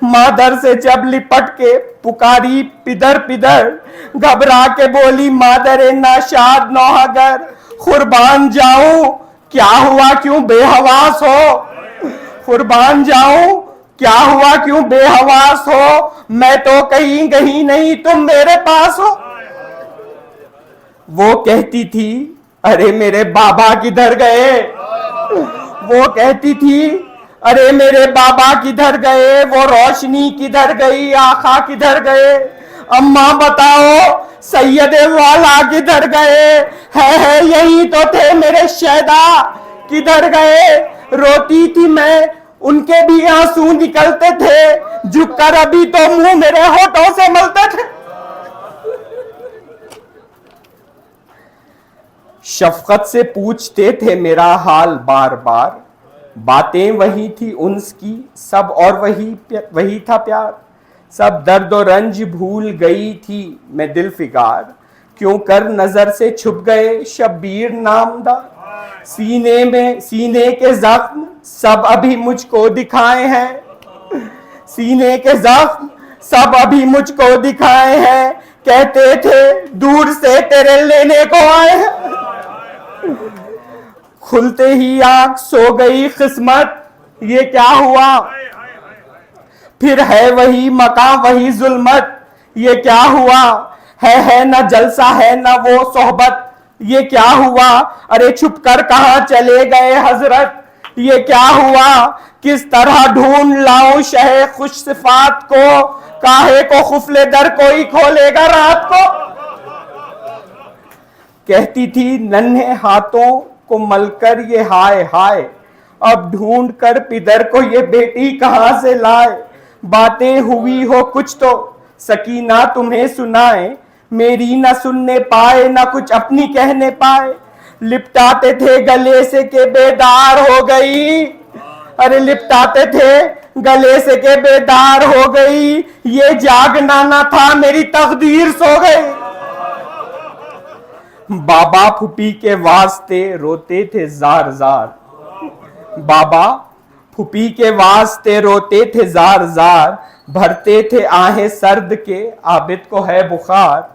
मादर से जब लिपट के पुकारी पिदर पिदर, घबरा के बोली मादर नाशाद नौहागर। कुर्बान जाऊं क्या हुआ क्यों बेहवास हो, कुर्बान जाऊं क्या हुआ क्यों बेहवास हो, मैं तो कहीं कहीं नहीं तुम मेरे पास हो। वो कहती थी अरे मेरे बाबा किधर गए, वो कहती थी अरे मेरे बाबा किधर गए, वो रोशनी किधर गई, आका किधर गए। अम्मा बताओ सैयदे वाला किधर गए, है यही तो थे मेरे शहदा किधर गए। रोती थी मैं उनके भी आंसू निकलते थे, झुककर अभी तो मुंह मेरे होठों से मलते थे। शफकत से पूछते थे मेरा हाल बार बार, बातें वही थी उनकी सब और वही था प्यार। सब दर्द और रंज भूल गई थी मैं दिल फिगार, क्यों कर नजर से छुप गए शब्बीर नामदार। सीने के जख्म सब अभी मुझको दिखाए हैं, सीने के जख्म सब अभी मुझको दिखाए हैं, कहते थे दूर से तेरे लेने को आए हैं। खुलते ही आंख सो गई किस्मत, ये क्या हुआ, फिर है वही मकां वही जुल्मत, ये क्या हुआ। है ना जलसा है ना वो सोहबत, ये क्या हुआ। अरे छुप कर कहां चले गए हजरत, ये क्या हुआ। किस तरह ढूंढ लाऊं शहे खुश सिफात को, काहे को खुफले दर कोई खोलेगा रात को। कहती थी नन्हे हाथों को मलकर ये हाय हाय, अब ढूंढ कर पिदर को ये बेटी कहां से लाए। बातें हुई हो कुछ तो सकीना तुम्हें सुनाए, मेरी ना सुनने पाए ना कुछ अपनी कहने पाए। लिपटाते थे गले से के बेदार हो गई, अरे लिपटाते थे गले से के बेदार हो गई, ये जागना ना था मेरी तकदीर सो गई। बाबा फूफी के वास्ते रोते थे जार जार, बाबा फूफी के वास्ते रोते थे जार जार, भरते थे आहें सर्द के आबिद को है बुखार।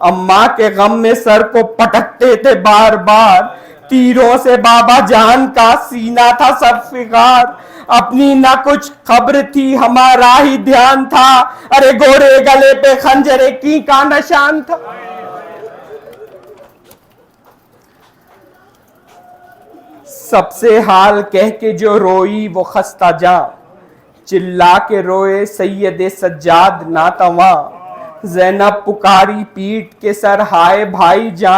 अम्मा के गम में सर को पटकते थे बार बार, तीरों से बाबा जान का सीना था सब फिगार। अपनी ना कुछ खबर थी हमारा ही ध्यान था, अरे गोरे गले पे खंजरे की का निशान था। सबसे हाल कह के जो रोई वो खस्ता जा, चिल्ला के रोए सैयद सज्जाद नातवा। ज़ैनब पुकारी पीट के सर हाय भाई जा,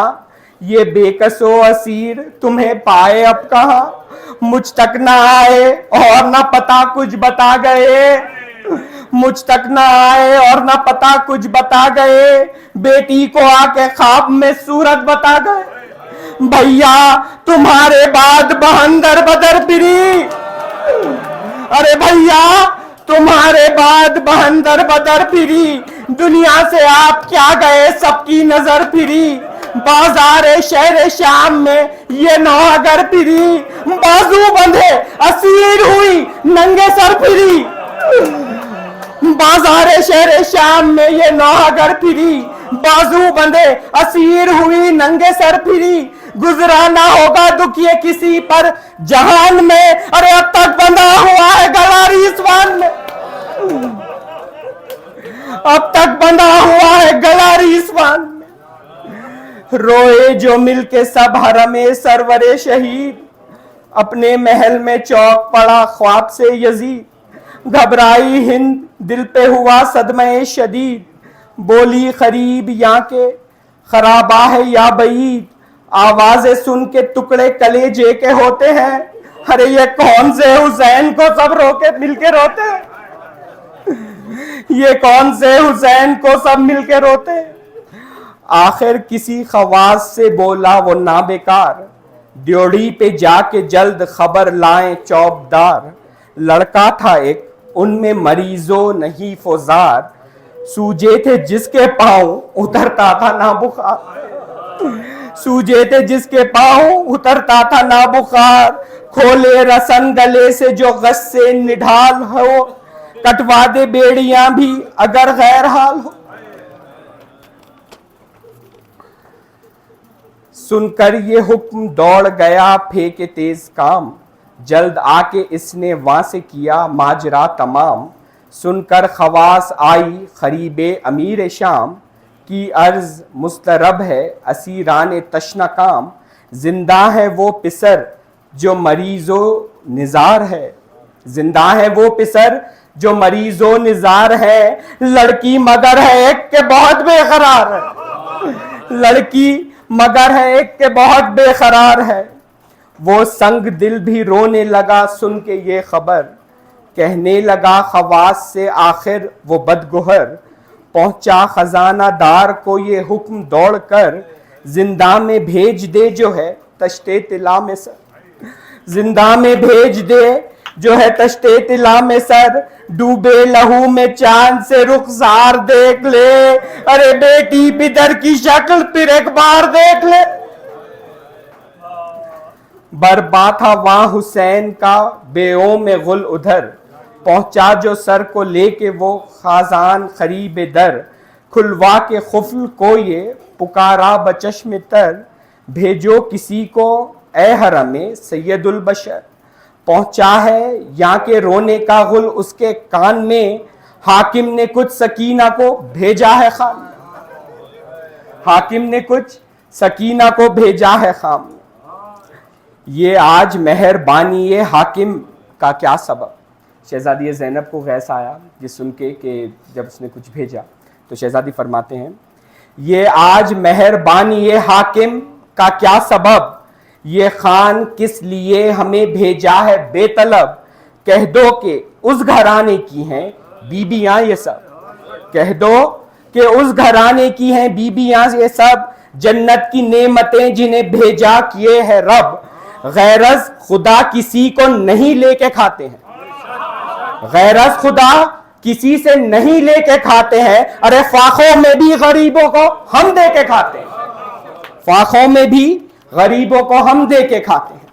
ये बेकसो असीर तुम्हें पाए अब कहाँ। मुझ तक ना आए और ना पता कुछ बता गए, मुझ तक ना आए और ना पता कुछ बता गए, बेटी को आके ख्वाब में सूरत बता गए। भैया तुम्हारे बाद बहंदर बदर फिरी, अरे भैया तुम्हारे बाद बहंदर बदर फिरी, दुनिया से आप क्या गए सबकी नजर फिरी। बाजार शहर शाम में ये नौगर फिरी, बाजू बंधे असीर हुई नंगे सर फिरी। बाजार शहर शाम में ये नौगर फिरी, बाजू बंधे असीर हुई नंगे सर फिरी। गुजरा ना होगा दुख ये किसी पर जहान में, अरे अब तक बंधा हुआ है गला रिजवान में, अब तक बंधा हुआ है गला रिजवान में। रोए जो मिलके सब हरमे सरवरे शहीद, अपने महल में चौक पड़ा ख्वाब से यजीद। घबराई हिंद दिल पे हुआ सदमे शदीद, बोली करीब यहाँ के खराबा है या बईद। आवाजें सुन के टुकड़े कलेजे के होते हैं, अरे ये कौन से हुसैन को सब रोके मिलके रोते हैं, ये कौन से हुसैन को सब मिलके रोते हैं। आखिर किसी खवास से बोला वो ना बेकार, ड्योढ़ी पे जाके जल्द खबर लाएं चौबदार। लड़का था एक उनमें मरीजो नहीं फौजार, सूजे थे जिसके पांव उतरता था ना बुखार, सूजे थे जिसके पांव उतरता था ना बुखार। खोले रसन गले से जो गस से निढाल हो, कटवा दे बेड़ियां भी अगर गैर हाल हो। सुनकर ये हुक्म दौड़ गया फेंके तेज काम, जल्द आके इसने वहां से किया माजरा तमाम। सुनकर खवास आई खरीबे अमीर शाम, की अर्ज मुस्तरब है असीरान तशना काम। जिंदा है वो पिसर जो मरीजो निजार है, जिंदा है वो पिसर जो मरीजो निजार है। लड़की मगर है एक के बहुत बेकरार है, लड़की मगर है एक के बहुत बेकरार है। वो संग दिल भी रोने लगा सुन के ये खबर, कहने लगा खवास से आखिर वो बदगुहर। पहुंचा खजाना दार को ये हुक्म दौड़ कर, जिंदा में भेज दे जो है तश्ते तिला में सर, जिंदा में भेज दे जो है तश्ते तिला में सर। डूबे लहू में चांद से रुखसार देख ले, अरे बेटी बिदर की शक्ल फिर एक बार देख ले। बर्बा था वहां हुसैन का बेओ में गुल उधर, पहुंचा जो सर को लेके वो खाजान खरीब दर। खुलवा के खुफल को ये पुकारा बचश्म तर, भेजो किसी को ए हरमे सैयदुल बशर। पहुंचा है यहाँ के रोने का गुल उसके कान में, हाकिम ने कुछ सकीना को भेजा है खाम, हाकिम ने कुछ सकीना को भेजा है खाम। ये आज मेहरबानी ये हाकिम का क्या सबब। शहजादी ज़ैनब को गैस आया ये सुन के कि जब उसने कुछ भेजा, तो शहजादी फरमाते हैं ये आज मेहरबानी ये हाकिम का क्या सबब। ये खान किस लिए हमें भेजा है बेतलब, कह दो कि उस घराने की हैं बीबियां ये सब, कह दो कि उस घराने की हैं बीबियां ये सब। जन्नत की नेमतें जिन्हें भेजा किए है रब, गैरज खुदा किसी को नहीं लेके खाते हैं, गैरज खुदा किसी से नहीं लेके खाते हैं। अरे फाखों में भी गरीबों को हम दे के खाते हैं, फाखों में भी गरीबों को हम दे के खाते हैं।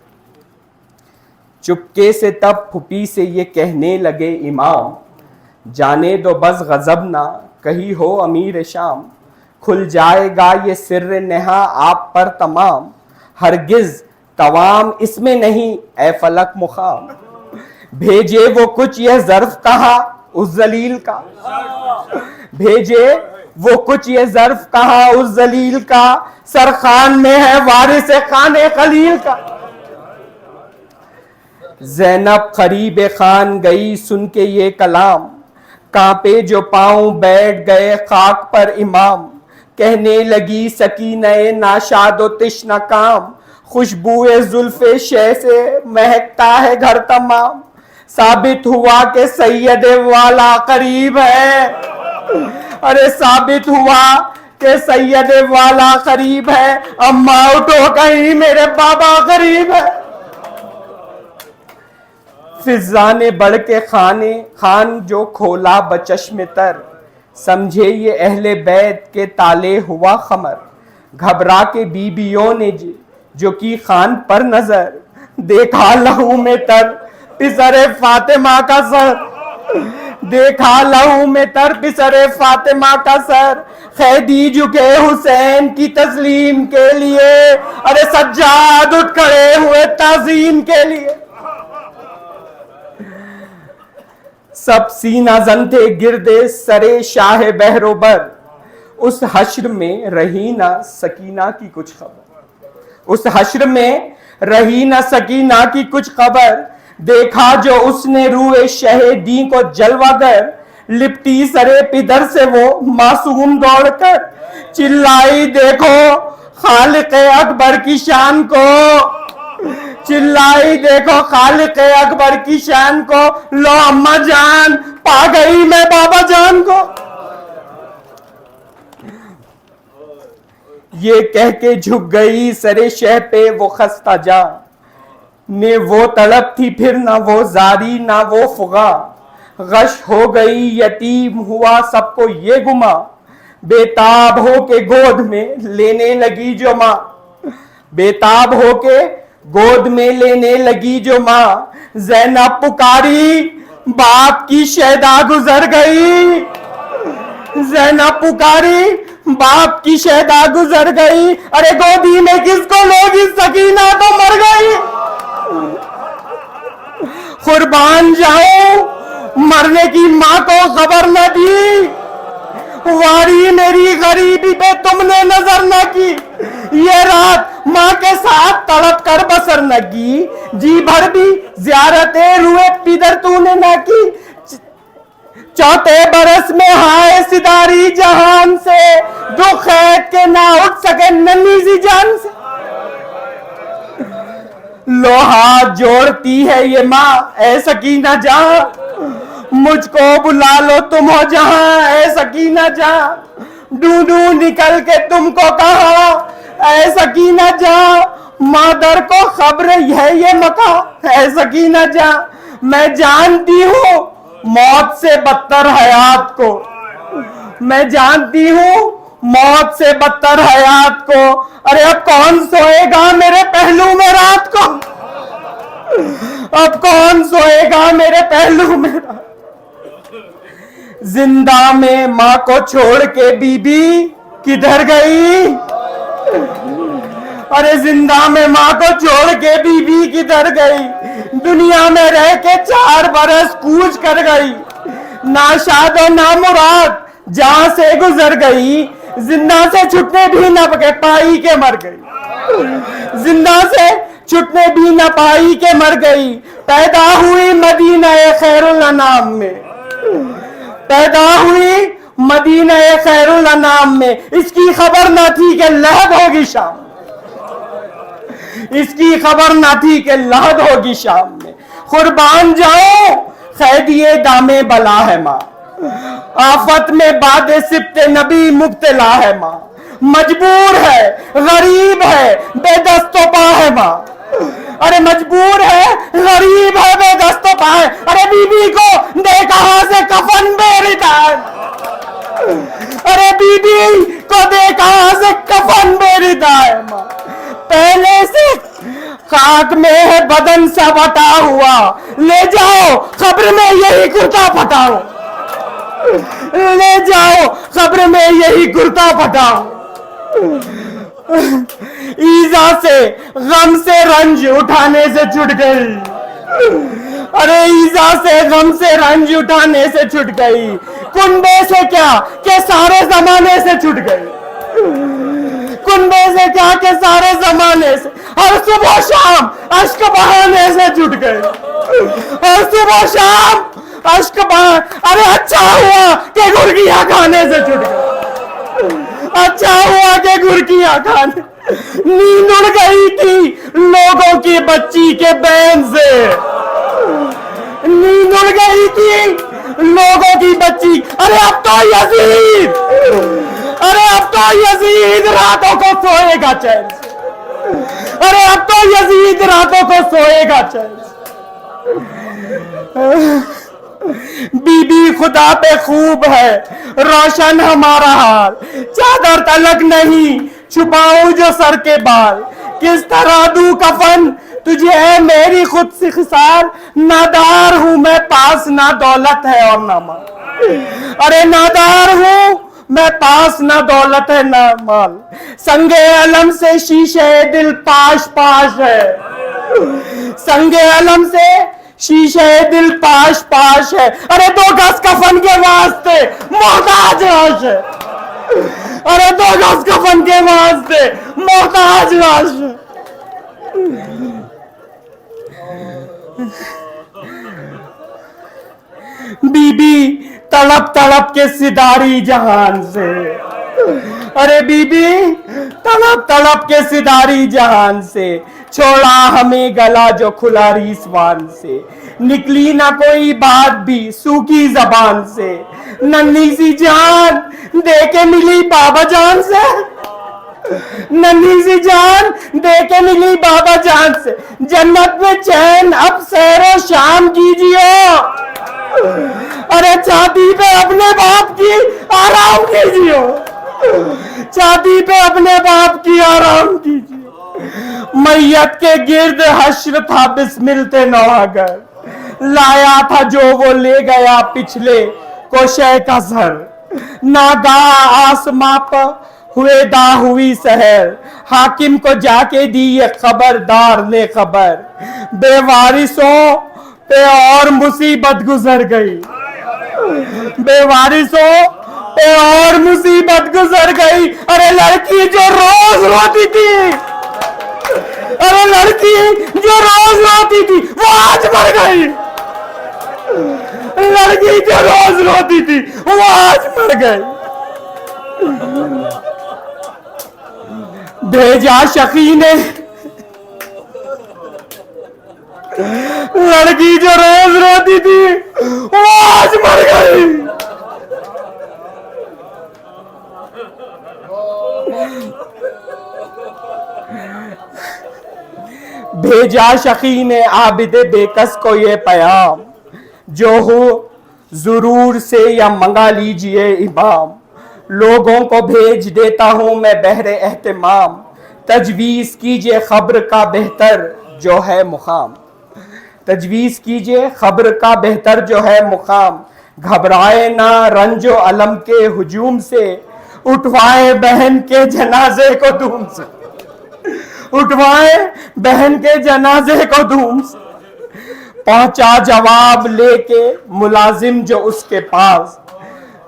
चुपके से तब फुपी से ये कहने लगे इमाम, जाने दो बस गजब ना कही हो अमीर शाम। खुल जाएगा ये सिर्र नेहा आप पर तमाम, हरगिज तवाम इसमें नहीं ए फलक मुखाम। भेजे वो कुछ ये ज़र्फ कहा उस जलील का, भेजे वो कुछ ये ज़र्फ कहा उस जलील का। सरखान में है वारिस खाने खलील का, ज़ैनब करीब खान गई सुन के ये कलाम, कांपे जो पाँव बैठ गए खाक पर इमाम। कहने लगी सकीने नाशादो तिश्ना काम, खुशबुए जुल्फे शह से महकता है घर तमाम। साबित हुआ कि सैयद वाला करीब है, अरे साबित हुआ कि सैयद वाला करीब है। अम्मा उठो कहीं मेरे बाबा करीब है। फिजा ने बढ़ के खान जो खोला बचश्म तर, समझे ये अहले बैत के ताले हुआ खमर। घबरा के बीबियों ने जो की खान पर नजर, देखा लहू में तर पिसरे फातिमा का सर। देखा लहू में तर पिसरे फातिमा का सर। कैदी झुके हुसैन की तस्लीम के लिए, अरे सज्जाद उठ खड़े हुए ताज़ीम के लिए। सब सीना जन थे गिरदे सरे शाह बहरोबर, उस हश्र में रही ना सकीना की कुछ खबर। उस हश्र में रही ना सकीना की कुछ खबर। देखा जो उसने रूए शहीदी को जलवागर, लिपटी सरे पिदर से वो मासूम दौड़कर। चिल्लाई देखो खालिक अकबर की शान को, चिल्लाई देखो खालिक अकबर की शान को। लो अम्मा जान पा गई मैं बाबा जान को। ये कह के झुक गई सरे शह पे वो खस्ता जा, ने वो तड़प थी फिर ना वो जारी ना वो फुगा। गश हो गई यतीम हुआ सबको ये गुमा, बेताब हो के गोद में लेने लगी जो माँ। बेताब हो के गोद में लेने लगी जो माँ। ज़ैनब पुकारी बाप की शहदा गुजर गई। ज़ैनब पुकारी बाप की शहदा गुजर गई। अरे गोदी में किसको लोगी सकीना तो मर गई। कुर्बान जाओ मरने की माँ को खबर न दी, वारी मेरी गरीबी पे तुमने नजर न की। ये रात माँ के साथ तड़प कर बसर न की, जी भर भी ज़ियारते रुए पिदर तूने न की। चौथे बरस में हाय सिदारी जहान से, दुख है के ना उठ सके नन्ही सी जान से। लो हाथ जोड़ती है ये माँ ऐ सकीना जहां, मुझको बुला लो तुम हो जहां ऐ सकीना जहां। ढूंढू निकल के तुमको कहा ऐ सकीना जहां, मादर को खबर है ये मका ऐ सकीना जहां। मैं जानती हूँ मौत से बदतर हयात को, मैं जानती हूँ मौत से बदतर हयात को। अरे अब कौन सोएगा मेरे पहलू में रात को, अब कौन सोएगा मेरे पहलू में रात। जिंदा में माँ को छोड़ के बीबी किधर गई। अरे जिंदा में माँ को छोड़ के बीबी किधर गई। दुनिया में रह के 4 बरस कूच कर गई, ना शादो ना मुराद जहां से गुजर गई। जिंदा से छुटने भी न पाई के मर गई, जिंदा से छुटने भी न पाई के मर गई। पैदा हुई मदीना खैरुल अनाम में, पैदा हुई मदीना खैरुल अनाम में। इसकी खबर न थी कि लहद होगी शाम, इसकी खबर न थी कि लहद होगी शाम में। कुर्बान जाओ खैदिए दामे बला है माँ, आफत में बादे सिप्ते नबी मुब्तला है माँ। मजबूर है गरीब है बेदस्तोपा है माँ, अरे मजबूर है गरीब है बेदस्तोपा है। अरे बीबी को दे कहां से कफन बेरिता है, अरे बीबी को दे कहां से कफन बेरिता है माँ। पहले से खाक में है बदन सा बटा हुआ, ले जाओ खब्र में यही कुर्ता फटाओ, ले जाओ खब्र में यही कुर्ता फटाओ। ईजा से गम से रंज उठाने से छुट गई, अरे ईजा से गम से रंज उठाने से छुट गई। कुंबे से क्या के सारे जमाने से छुट गई, कुंबे से क्या के सारे जमाने से हर सुबह शाम अश्क बहाने से जुट गए, हर सुबह शाम अश्क बहा। अरे अच्छा हुआ कि गुरगिया खाने से जुट गए, अच्छा हुआ कि गुरगिया खाने। नींद उड़ गई थी लोगों की बच्ची के बैन से, नींद उड़ गई थी लोगों की बच्ची। अरे अब तो यजीद, अरे अब तो यजीद रातों को सोएगा चैन से, अरे अब तो यजीद रातों को सोएगा चैन से। बीबी खुदा पे खूब है रोशन हमारा हाल, चादर तलक नहीं छुपाऊं जो सर के बाल, किस तरह दूं कफन तुझे है मेरी खुद से खिसार, नादार हूं मैं पास ना दौलत है और ना माल। अरे नादार हूं मैं पास ना दौलत है ना माल, संगे अलम से शीशे दिल पाश पाश है, संगे अलम से शीशे दिल पाश पाश है। अरे 2 गज कफन के वास्ते मोहताज लाश है, अरे 2 गज कफन के वास्ते मोहताज लाश है। बीबी तड़प तड़प के सिदारी जहान से, अरे बीबी तड़प तड़प के सिदारी जहान से, छोड़ा हमें गला जो खुला रिसवान से, निकली ना कोई बात भी सूखी जबान से, नन्ही सी जान दे के मिली बाबा जान से, नन्ही सी जान दे के मिली बाबा जान से, जन्नत में चैन अब सैरो शाम कीजिए, अरे छाती पे अपने बाप की आराम कीजिए, छाती पे अपने बाप की आराम कीजिए। मैयत के गिर्द हश्र था बिस्मिलते नवागर, लाया था जो वो ले गया पिछले कोशे का सर, नागा आसमां पर हुए दा हुई सहर, हाकिम को जाके दी ये खबरदार ने खबर, बेवारिसों पे और मुसीबत गुजर गई, बेवारिसों पे और मुसीबत गुजर गई। अरे लड़की जो रोज रोती थी, अरे लड़की जो रोज रोती थी वो आज मर गई, लड़की जो रोज रोती थी वो आज मर गई। भेजा शकी ने लड़की जो रोज रोती थी वो आज मर गई। भेजा शकी ने आबिदे बेकस को ये पैगाम, जो हो जरूर से या मंगा लीजिए इमाम, लोगों को भेज देता हूं मैं बहरे एहतमाम, तजवीज कीजिए खबर का बेहतर जो है मुकाम, तजवीज कीजिए खबर का बेहतर जो है मुकाम, घबराए ना रंजो अलम के हुजूम से, उठवाए बहन के जनाजे को धूम से, उठवाए बहन के जनाजे को धूम से। पहुंचा जवाब लेके मुलाजिम जो उसके पास,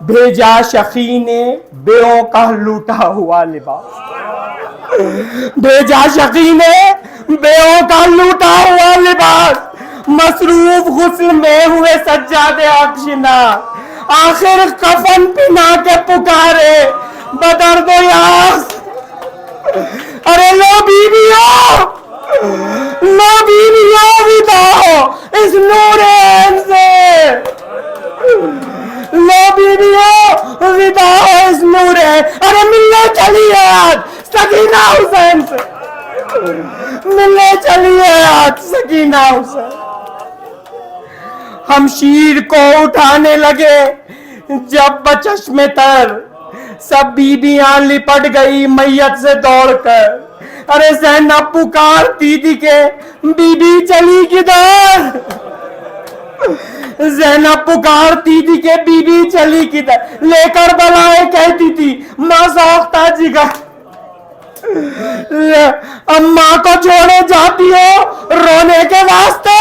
भेजा शकी ने बेओं का लूटा हुआ लिबास, भेजा शकी ने बेओं का लूटा हुआ लिबास, मसरूफ गुस्ल में हुए सज्जादे अक्षिना, आखिर कफन पिना के पुकारे बदर दो यास। अरे लो बीबियों, लो बीबियों विदा हो इस नूरे से, लो बीबियों विदा हो इस नूरे। अरे मिलने चलिए आज सकीना हुसैन से, मिलने चलिए आज सकीना हुसैन। हम शीर को उठाने लगे जब बचश्मे तर, सब बीबियां लिपट गई मैयत से दौड़कर। अरे ज़ैनब पुकारती थी के बीबी चली किधर, ज़ैनब पुकारती थी के बीबी चली किधर, लेकर बलाए कहती थी माँ सौख्ता जिगर, अम्मा को छोड़े जाती हो रोने के वास्ते।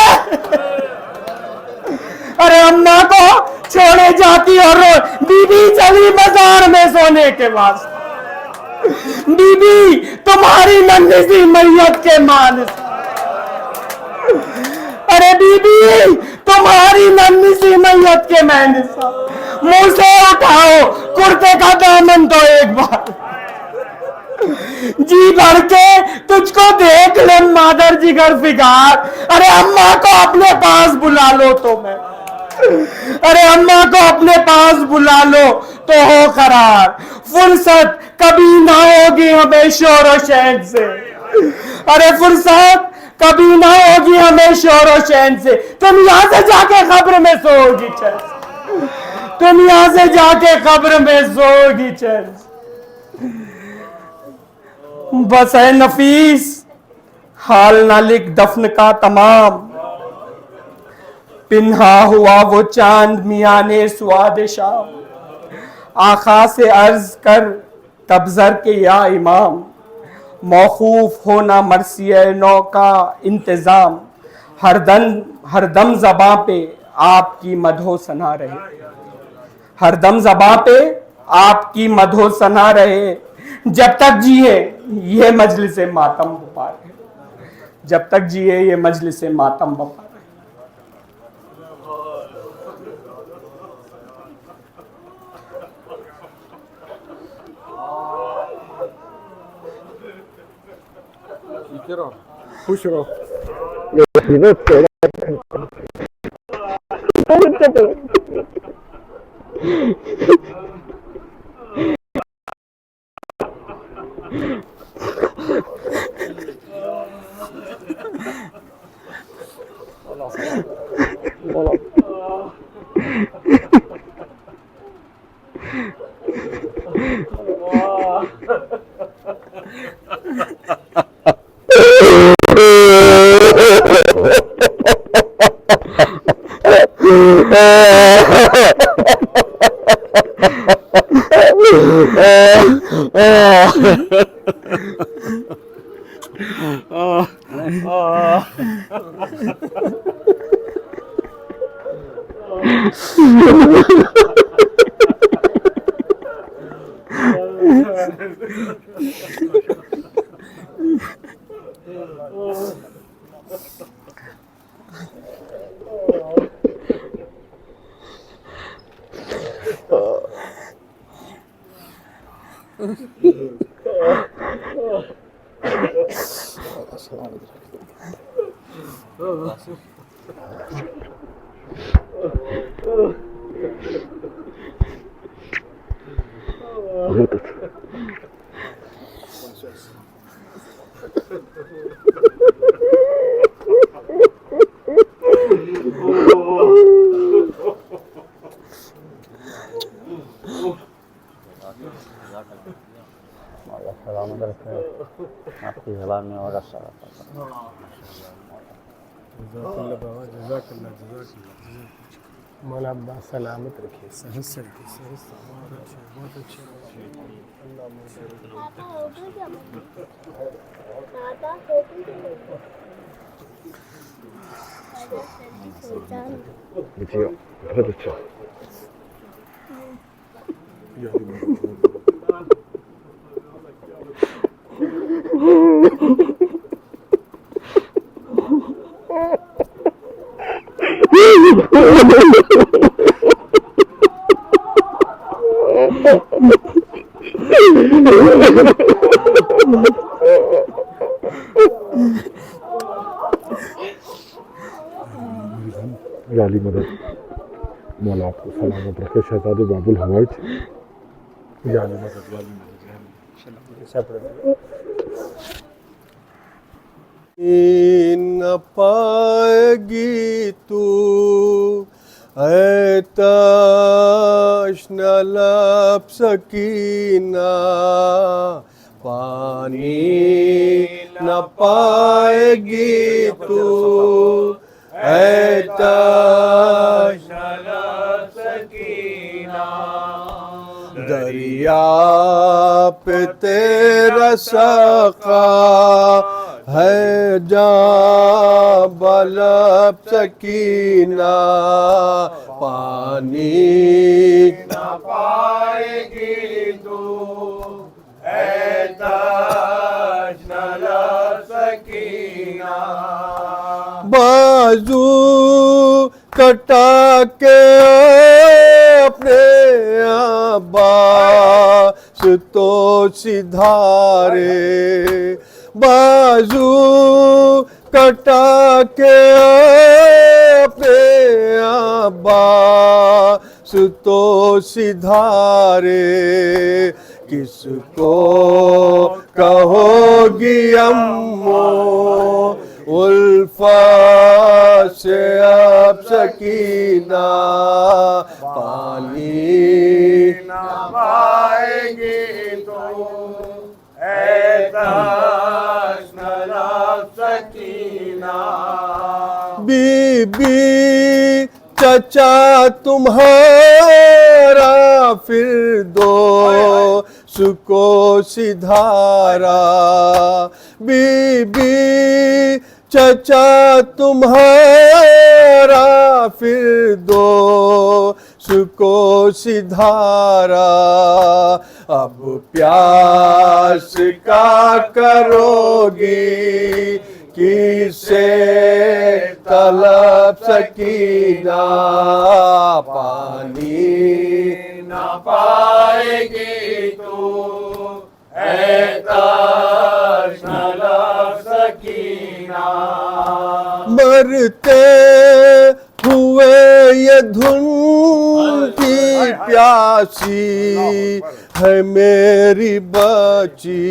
अरे अम्मा को छोड़े जाती और रो, बीबी चली बाजार में सोने के वास्ते, बीबी तुम्हारी नन्ही सी मैयत के मानस, अरे बीबी तुम्हारी नन्ही सी मैयत के मानस, मुंह से उठाओ कुर्ते का दामन तो एक बार, जी भर के तुझको देख ले मादर जिगर फिगार, अरे अम्मा को अपने पास बुला लो तो मैं, अरे अम्मा को अपने पास बुला लो तो हो करार, फुर्सत कभी ना होगी हमें शोर शैन से, अरे फुर्सत कभी ना होगी हमें शोर शैन से, तुम यहां से जाके कब्र में सोओगी चैन से, तुम यहां से जाके कब्र में सोओगी चैन से। बस है नफीस हाल ना लिख दफन का तमाम, पिन्हा हुआ वो चांद मियां ने स्वाद शाम, आखा से अर्ज कर तबजर के या इमाम, मौखूफ होना मरसिए नौ का इंतजाम, हरदम ज़बां पे आपकी मदहो सना रहे, हरदम ज़बां पे आपकी मदहो सना रहे, जब तक जिए ये मजलिस मातम बपा रहे, जब तक जिए ये मजलिस मातम बपा रहे। खुश रहो। आपकी जबान में और अच्छा मौला अब्बास सलामत रखिए, सहज से रखिए, सहज से। बहुत अच्छे बहुत अच्छा। जाली मदद मौला आपको सलामत रखे। शहजादे बाबुल हवाइज जाली मदद न पाएगी तू ऐताश न लब सकीना, पानी न पाएगी तू ऐताश न लब सकीना, दरिया पे तेरा सखा है जहाँ बलब सकीना, पानी न पाएगी तू बाजू कटा के अपने अब्बास तो सिधारे, बाजू कटा के अपने अब्बास तो सिधारे, किसको कहोगी अम्मो उल्फत से अब सकीना, पानी ना पाएगी तो सकीना। बीबी चचा तुम्हारा फिर दो सुको सिधारा, बीबी चचा तुम्हारा फिर दो सुको सिधारा, अब प्यास का करोगी किसे तलब सकीना, पानी ना पाएगी तू तलब सकीना। मरते हुए ये धुन की प्यासी है मेरी बच्ची,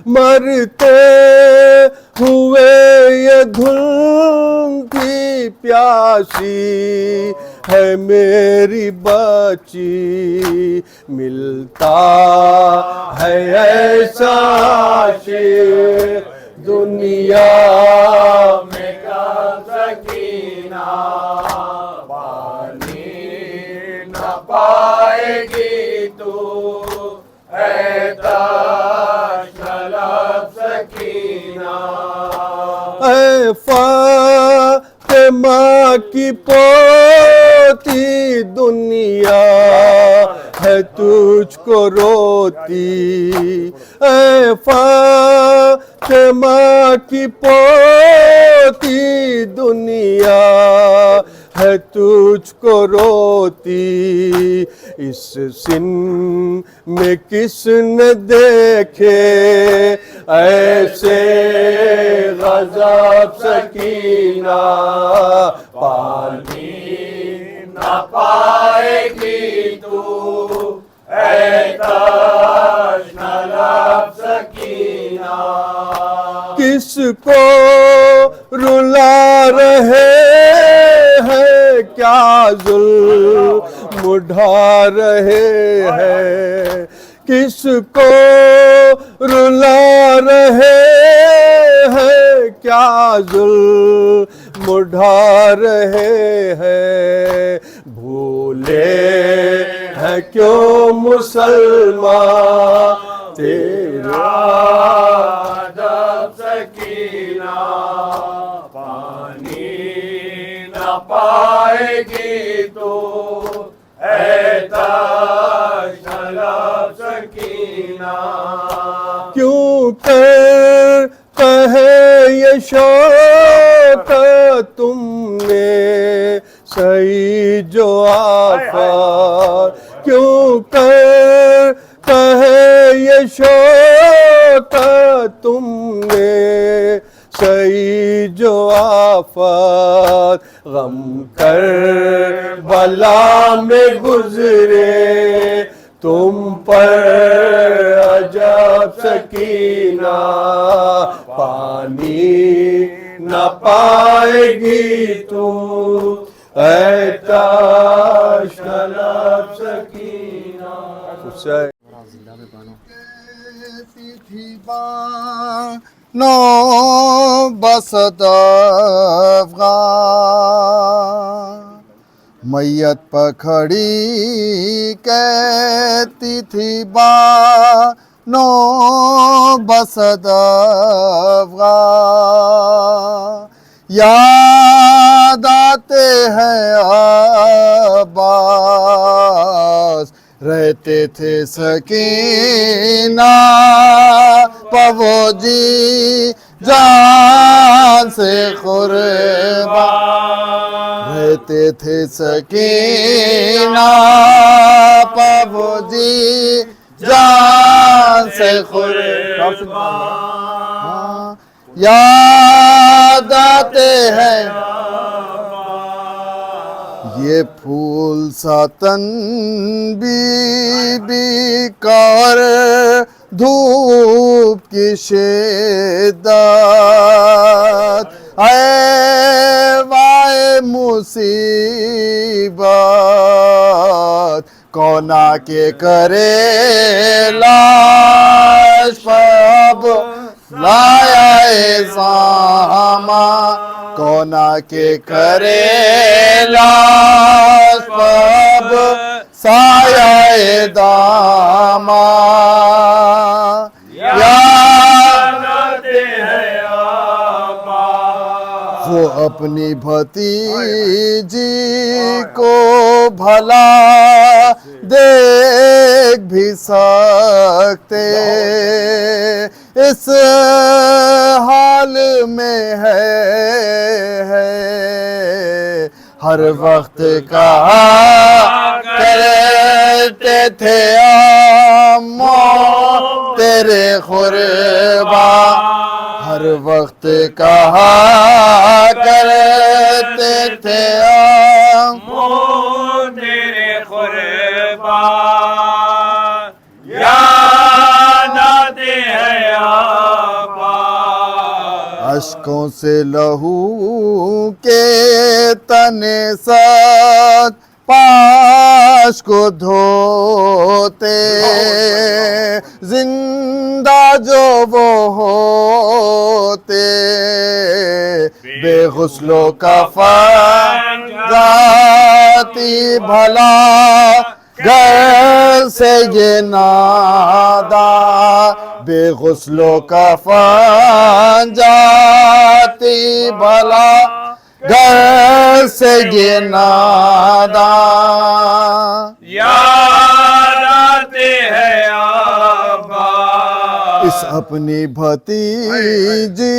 मरते हुए ये धुन की प्यासी है मेरी बच्ची, मिलता है ऐसा आशिक दुनिया में का सकीना, पानी न पाएगी तू तलब सकीना। फातिमा की पोती दुनिया है तुझको रोती, फातिमा की पोती दुनिया है तुझको रोती, इस सिन में किसने देखे ऐसे गज़ब सकीना, पानी न पाएगी तू तलब सकीना। किसको रुला रहे हैं क्या जुल्म उठा रहे हैं, किसको रुला रहे हैं क्या जुल्म उठा रहे हैं, भूले हैं क्यों मुसलमान तेरा अदब सकीना, पानी न पाएगी तो तलब सकीना। क्यों कर कहे ये शौक तुमने सही जो आफत, क्यों कर कहे ये शौक तुमने सही जो आफत, गम कर बला में गुजरे तुम पर अजब सकीना, पानी न पाएगी तू तलब सकीना। नो बसत अफ़ग़ान मैयत पखड़ी कहती थी नो बसत अफ़ग़ान, याद आते हैं अब्बास रह रहते थे सकीना पवोजी जान से कुर्बान, रहते थे सकीना पवोजी जान से कुर्बान, याद आते हैं ये फूल सा तन बीबी का और धूप की शिद्दत, ऐ वाए मुसीबत, कोना के करे लाश पर लाया सामा, कोना के करे लाश पर साया दामा, याद आते हैं वो अपनी भतीजी को भला देख भी सकते, इस हाल में है हर वक्त कहा करते थे अम्मा तेरे खुरबा, हर वक्त कहा करते थे अम्मा तेरे खुरबा, याद आते हैं अश्कों से लहू के तने साथ पाश को धोते, जिंदा जो वो होते बेगुस्लो कफन जाती भला घर से ये नादा, बेगुस्लो कफन जाती भला घर से ये नादा, याद आते हैं आबा इस अपनी भतीजी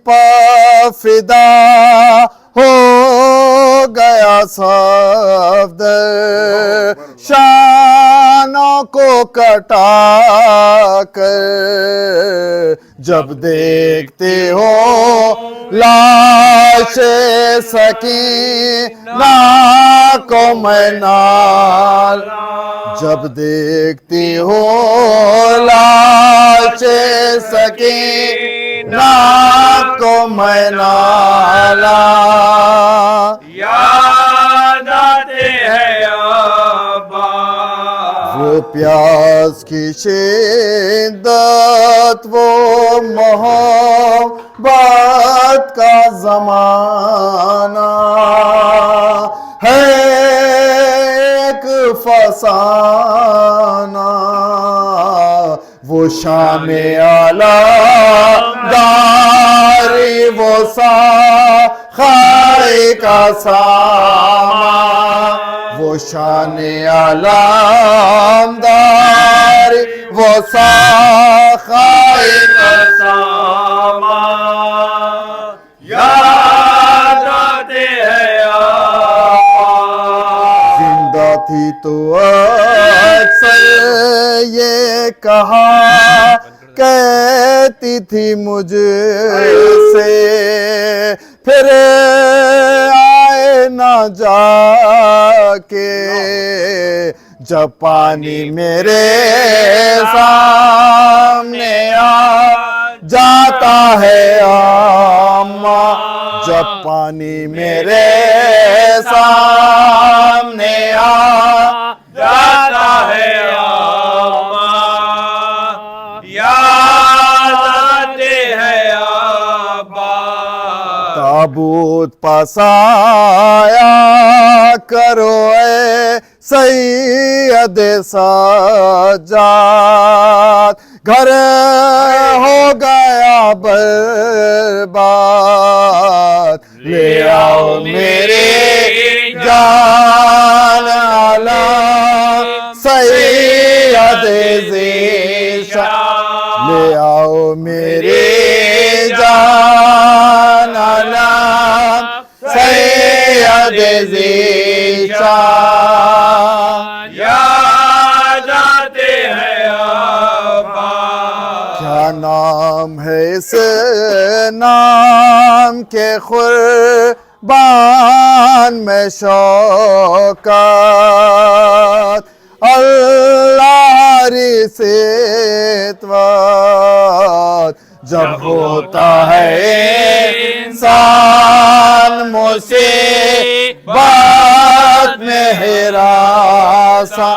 पर फिदा हो गया सफदर, शानों को कटा कर जब देखते हो लाश सकीना को मैनाल, जब देखती हो लाश सकीना को मैनाला, याद आते हैं वो प्यास की शिद्दत, वो मोहब्बत का ज़माना है एक फसाना, वो शाम आला दारी वो सा खाए का सामा, वो शान आलमदार वो सा खाए का सामा, याद आते हैं जिंदा थी तो अक्सर ये कहा कहती थी मुझसे, फिर आए ना जाके जब पानी मेरे सामने आ जाता है अम्मा, जब पानी मेरे सामने आ जाता है अम्मा, याद आते हैं अब्बा, ताबूत पसाया करो ए सैयद सज्जाद, घर हो गया बर्बाद, ले आओ मेरे जान आला सैयद सैयद ज़ीशान याद आते हैं अब्बा। क्या नाम है इस नाम के कुर्बान में शौकत अल्लाह रिसवात जब होता है इंसान मुसीबत में हिरासा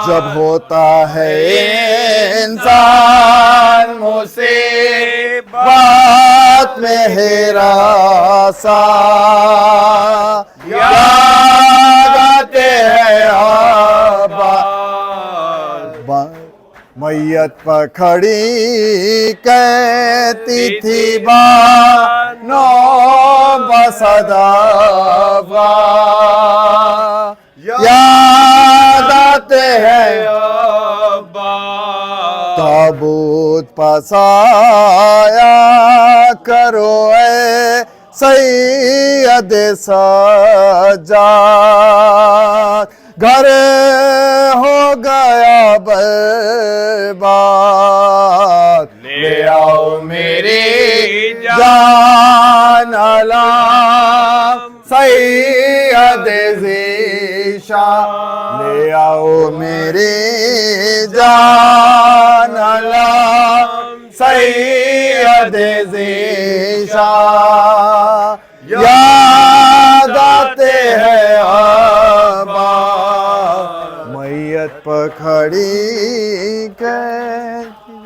जब होता है इंसान मुसीबत में हिरासा याद आते हैं अब्बा। मैयत पखड़ी कहती थी बानो बसदावा याद आते हैं अब्बा। ताबूत पसाया करो ए सैयद सज्जाद घर हो गया बर्बाद ले आओ मेरी जान अलाम सैयद ज़ीशान ले आओ मेरी जान अलाम सैयद ज़ीशान याद आते हैं अब्बा। मैयत पखड़ी कहती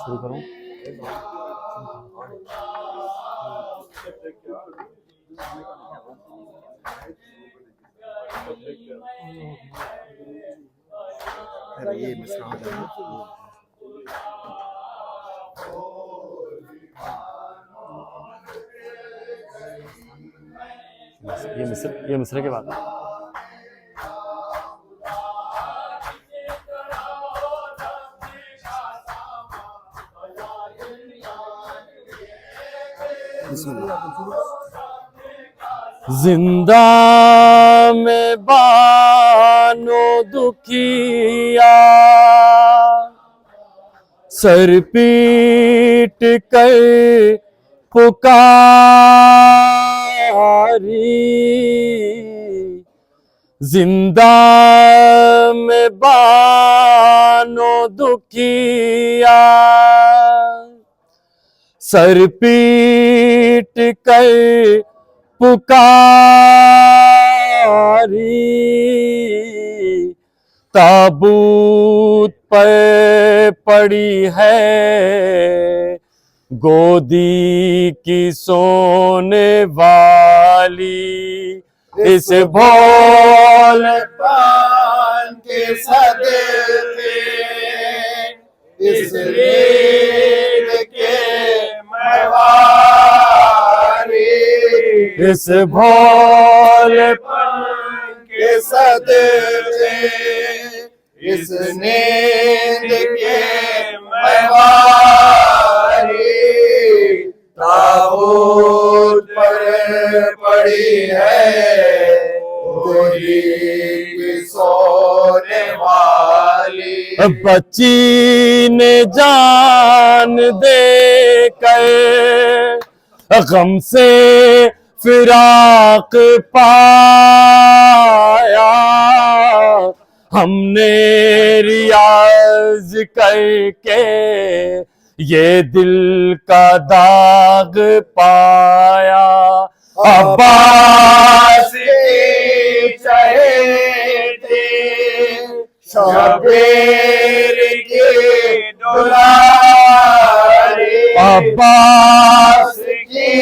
शुरू करूं? ये मिसरा हो जाएगा। ये मिस्र के बाद जिंदा में बानो दुखिया सर पीट कर पुकारी जिंदा में बानो दुखिया सर पीट कर पुकारी ताबूत पर पड़ी है गोदी की सोने वाली इस भोलेपन के सदके इस रीत के मवा इस भोले के सदके इस नींद के महवारी ताबूत पर पड़ी है गोरी की सोने वाली। बच्ची ने जान दे कर गम से फिराक पाया, हमने रियाज करके ये दिल का दाग पाया। अब्बास की चहेती शबीर की दुलारी अब्बास की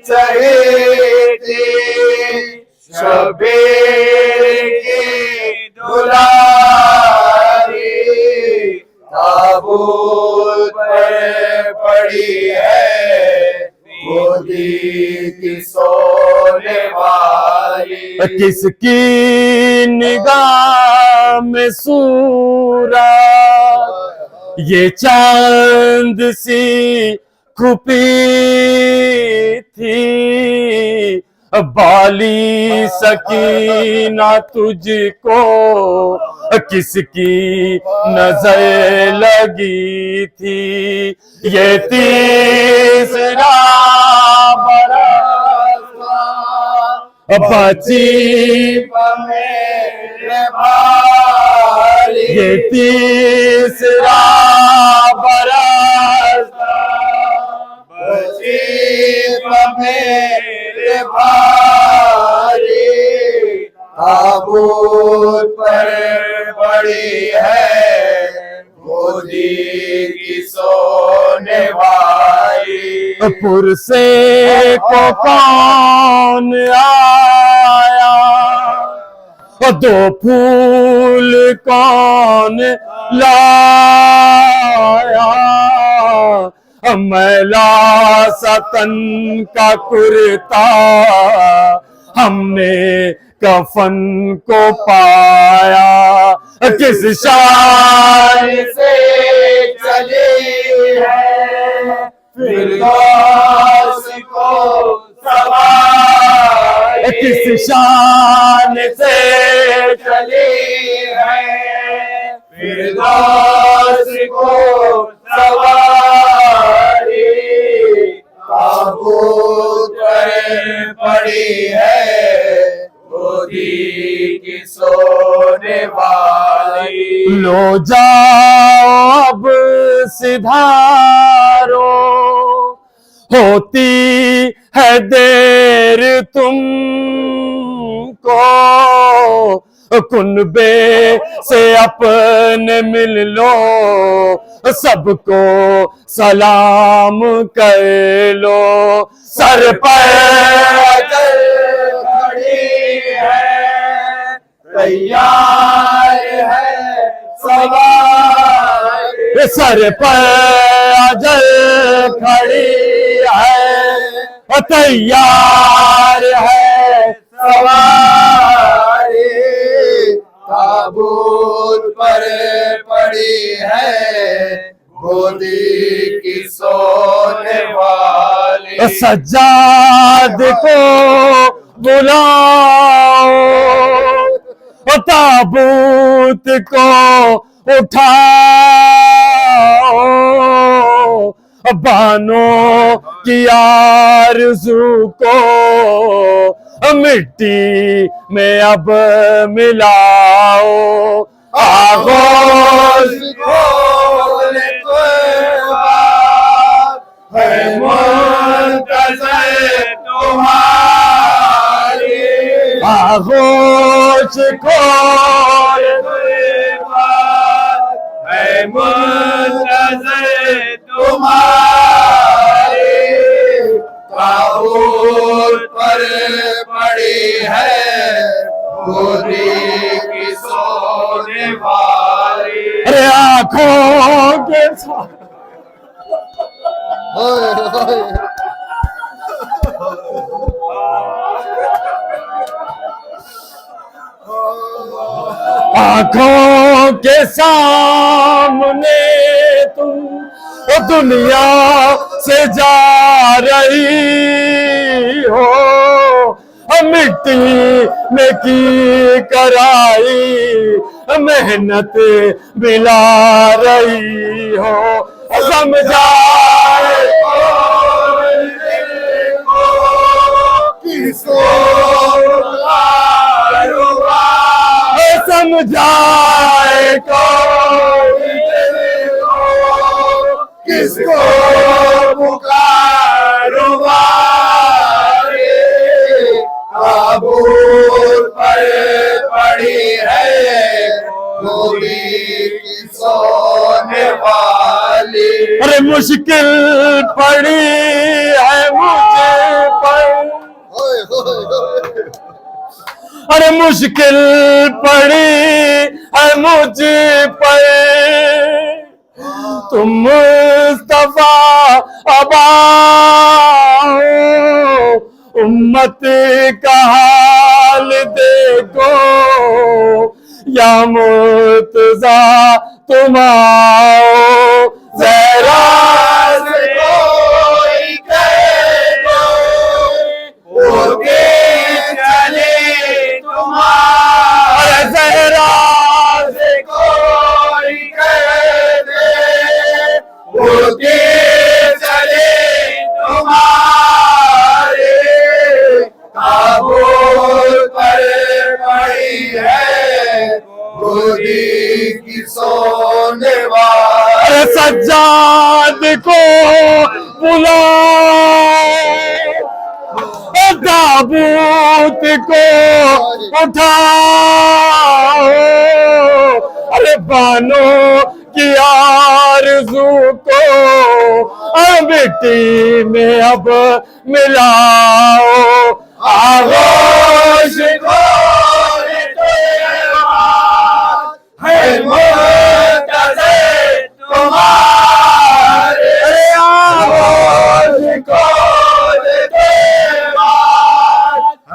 चहेती शबीर की दुलारी ताबूत पर पड़ी है मोदी की सोने वाली। किसकी निगाह में सूरत ये चांद सी खुपी थी, बाली सकीना तुझको किसकी नजर लगी थी। ये तीसरा बरस बची मेरे भाई ये तीसरा बरस बची मेरे भाई ताबूत पर पड़ी है मोदी की सोने वाली। पुरसे को कौन आया, दो फूल कौन लाया, मैला सतन का कुर्ता हमने कफन को पाया। किस शान से चली है फिरदौस को सवारी। किस शान से चली है फिरदौस को सवारी ताबूत पर पड़ी है मोदी की सोने वाली। लो जाओ अब सिधारो, होती है देर तुमको, कुनबे से अपने मिल लो, सबको सलाम कर लो। सर पर खड़ी है तैयार है सवारी। सर पर अजल खड़ी है तैयार है सवारी ताबूत पर पड़ी है गोदी की सोने वाली। सज्जाद को बुलाओ, ताबूत को उठाओ, बानो की आरज़ू को मिट्टी में अब मिलाओ। आगोश खोले है मुंतज़र तुम्हारी। आगोश खोल है मुंतज़र तुम्हारी ताबूत पर पड़ी है गोदी की सोने वाली। अरे आंखों के साथ आंखों के सामने तुम दुनिया से जा रही हो, मिट्टी में की कराई मेहनत मिला रही हो। समझाए समझाए किसको पुकारूंगा काबूल पर पड़ी है गोरी की सोने वाली। अरे मुश्किल पड़ी है मुझे पर, अरे मुश्किल पड़ी है मुझे पर, तुम मुस्तफा अबा हो, उम्मत का हाल देखो, या मुर्तजा तुम आओ, जरा से कोई कह दो उनके चले तुम्हारे, जरा से कोई कह दे उनके चले तुम्हारे, काबूल पर पड़ी है गोरी की सोने वाली। सज्जाद को बुलाओ, ताबूत को उठाओ, अरे बानो की आरज़ू को मिट्टी में अब मिलाओ, आगोश को है मुर्तज़े तुम्हारे, आगोश को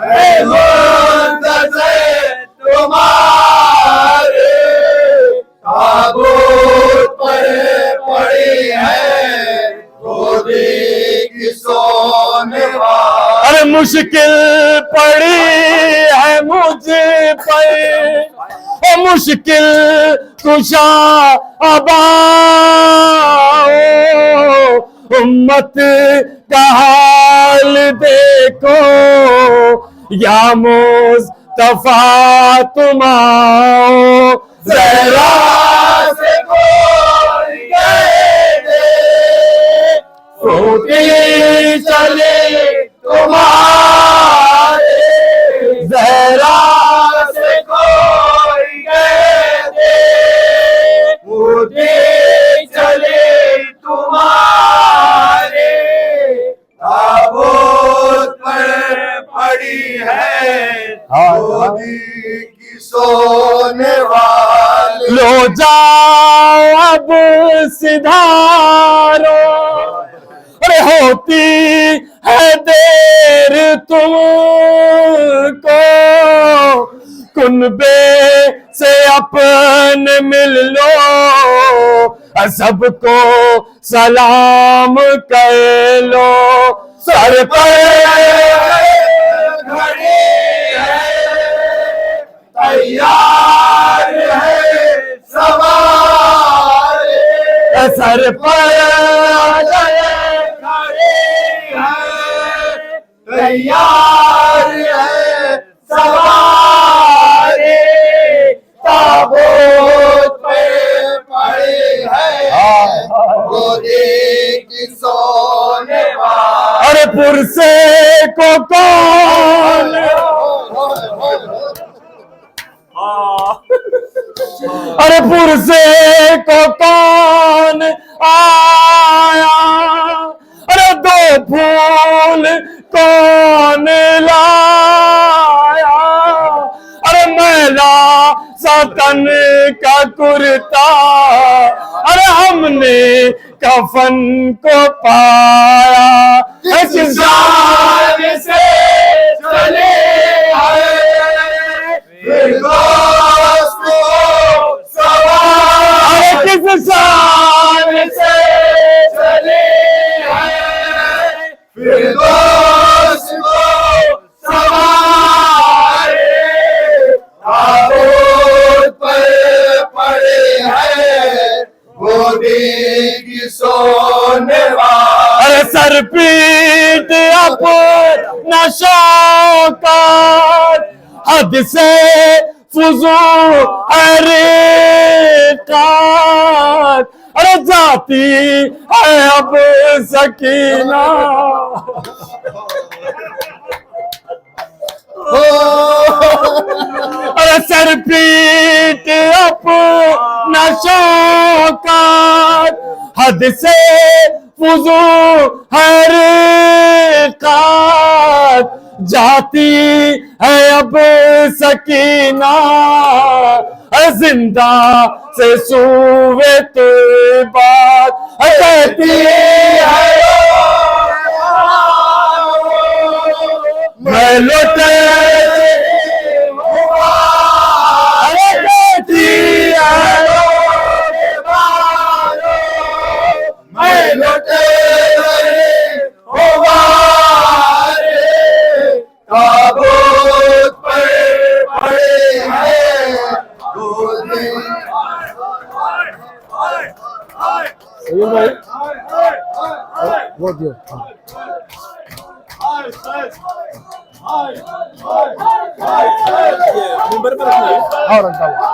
है मुर्तज़े तुम्हारे, ताबूत पर पड़ी है गोरी की सोने वाली। अरे मुश्किल पड़ी है मुझे पर, मुश्किल कुशा अबा हो, उम्मत का हाल देखो, या मुस्तफा तुम आओ, जरा से कोई कह दे सोती चले तुम्हारे, जरा से कोई कह दे सोती चले तुम्हारे, ताबूत पर पड़ी है गोरी की सोने वाली। लो जाओ अब सिधारो, अरे होती है देर तुमको, कुनबे से अपने मिल लो, सबको सलाम कर लो, सर पर घड़ी है तैयार है सवारी, सर पर घड़ी है तैयार है सवारी, ताबूत पे पड़ी है गोरी की सोने वाली। अरे पुरसे को कौन, अरे पुरसे को कौन आया, अरे दो फूल कौन लाया, अरे मैला सतन का कुर्ता, अरे हमने कफन को पाया, किस जान से चले आए फिरदौस को सर पीट अपना शौकत, हद से फुजूल हरीकत, अरे जाती है अब सकीना। अरे सर पीट अपना शौकत, हद से फुजूल हरीकत, जाती है अब सकीना। जिंदा से सूवे तो बात कहती है, मैं लौटे कहती है, मैं लौटे ताबूत पर पड़े हैं सहीम भाई वो दियो। हाँ रखा हुआ।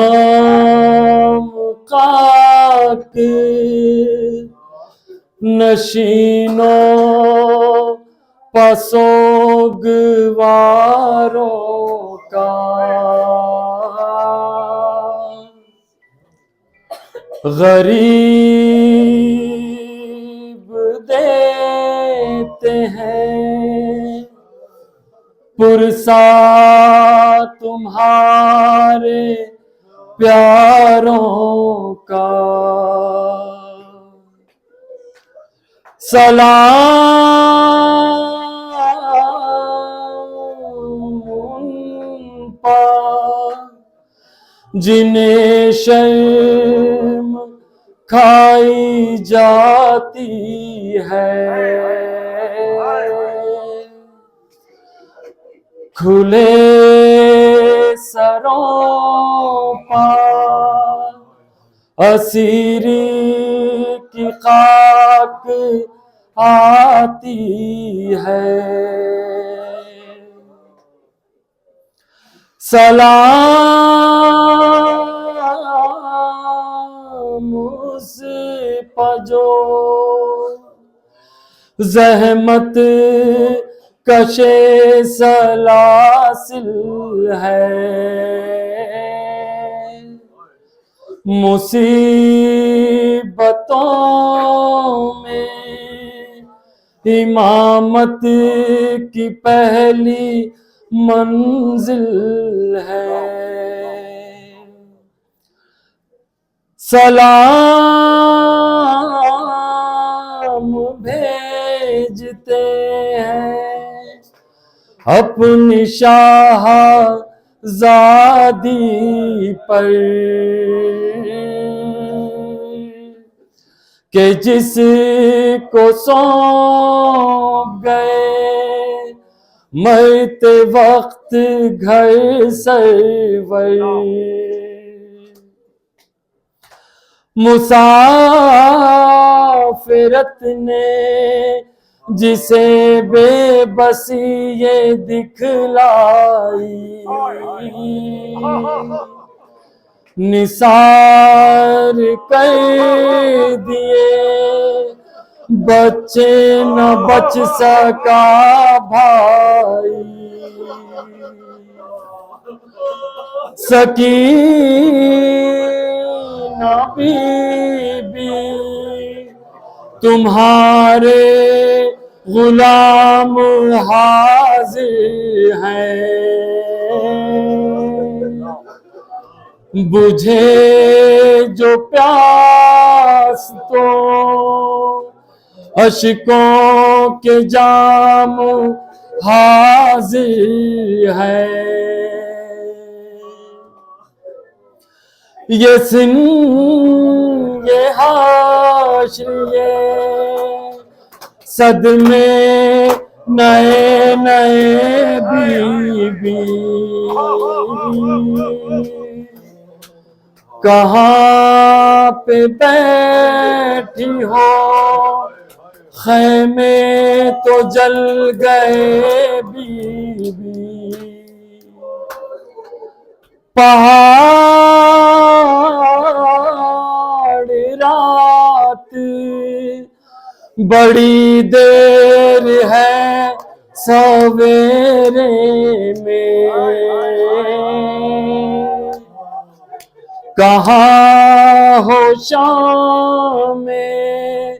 सलाम काके नशीनों पसोगवारों का, गरीब देते हैं पुरसा तुम्हारे प्यारों का। सलाम उन पर जिन्हें शर्म खाई जाती है। खुले सरों पर असीरी की खाक आती है। सलाम उस पर जो ज़हमत कशे सलासिल है। मुसीबतों में इमामत की पहली मंजिल है। सलाम भेजते हैं अपनी शाहज़ादी पर कि जिसको सौंप गए मरते वक्त घर सरवर। मुसाफिरत ने जिसे बेबसी ये दिखलाई, निसार कर दिए बच्चे न बच सका भाई। सकीना बीबी तुम्हारे गुलाम हाजिर हैं। बुझे जो प्यास तो अश्कों के जाम हाजिर है। ये सिन ये हाशर ये सदमे नए नए बीबी कहाँ पे बैठी हो खैमे तो जल गए बीबी। पहाड़ रात बड़ी देर है सवेरे में कहाँ हो शाम में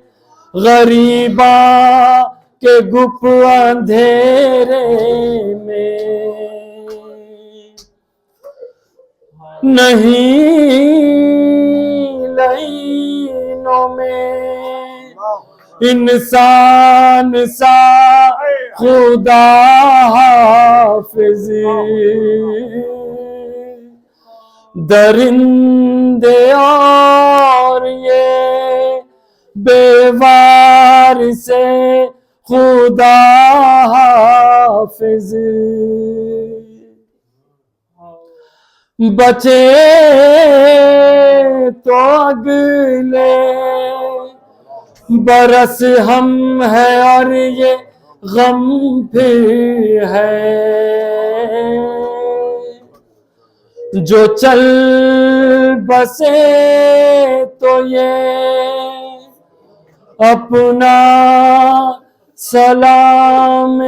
गरीबा के गुप अंधेरे में। नहीं लाइनों में इंसान सा खुदा हाफिज दरिंदे और ये बेवार से खुदा हाफिज बचे तो अगले बरस हम है और ये गम फिर है। जो चल बसे तो ये अपना सलाम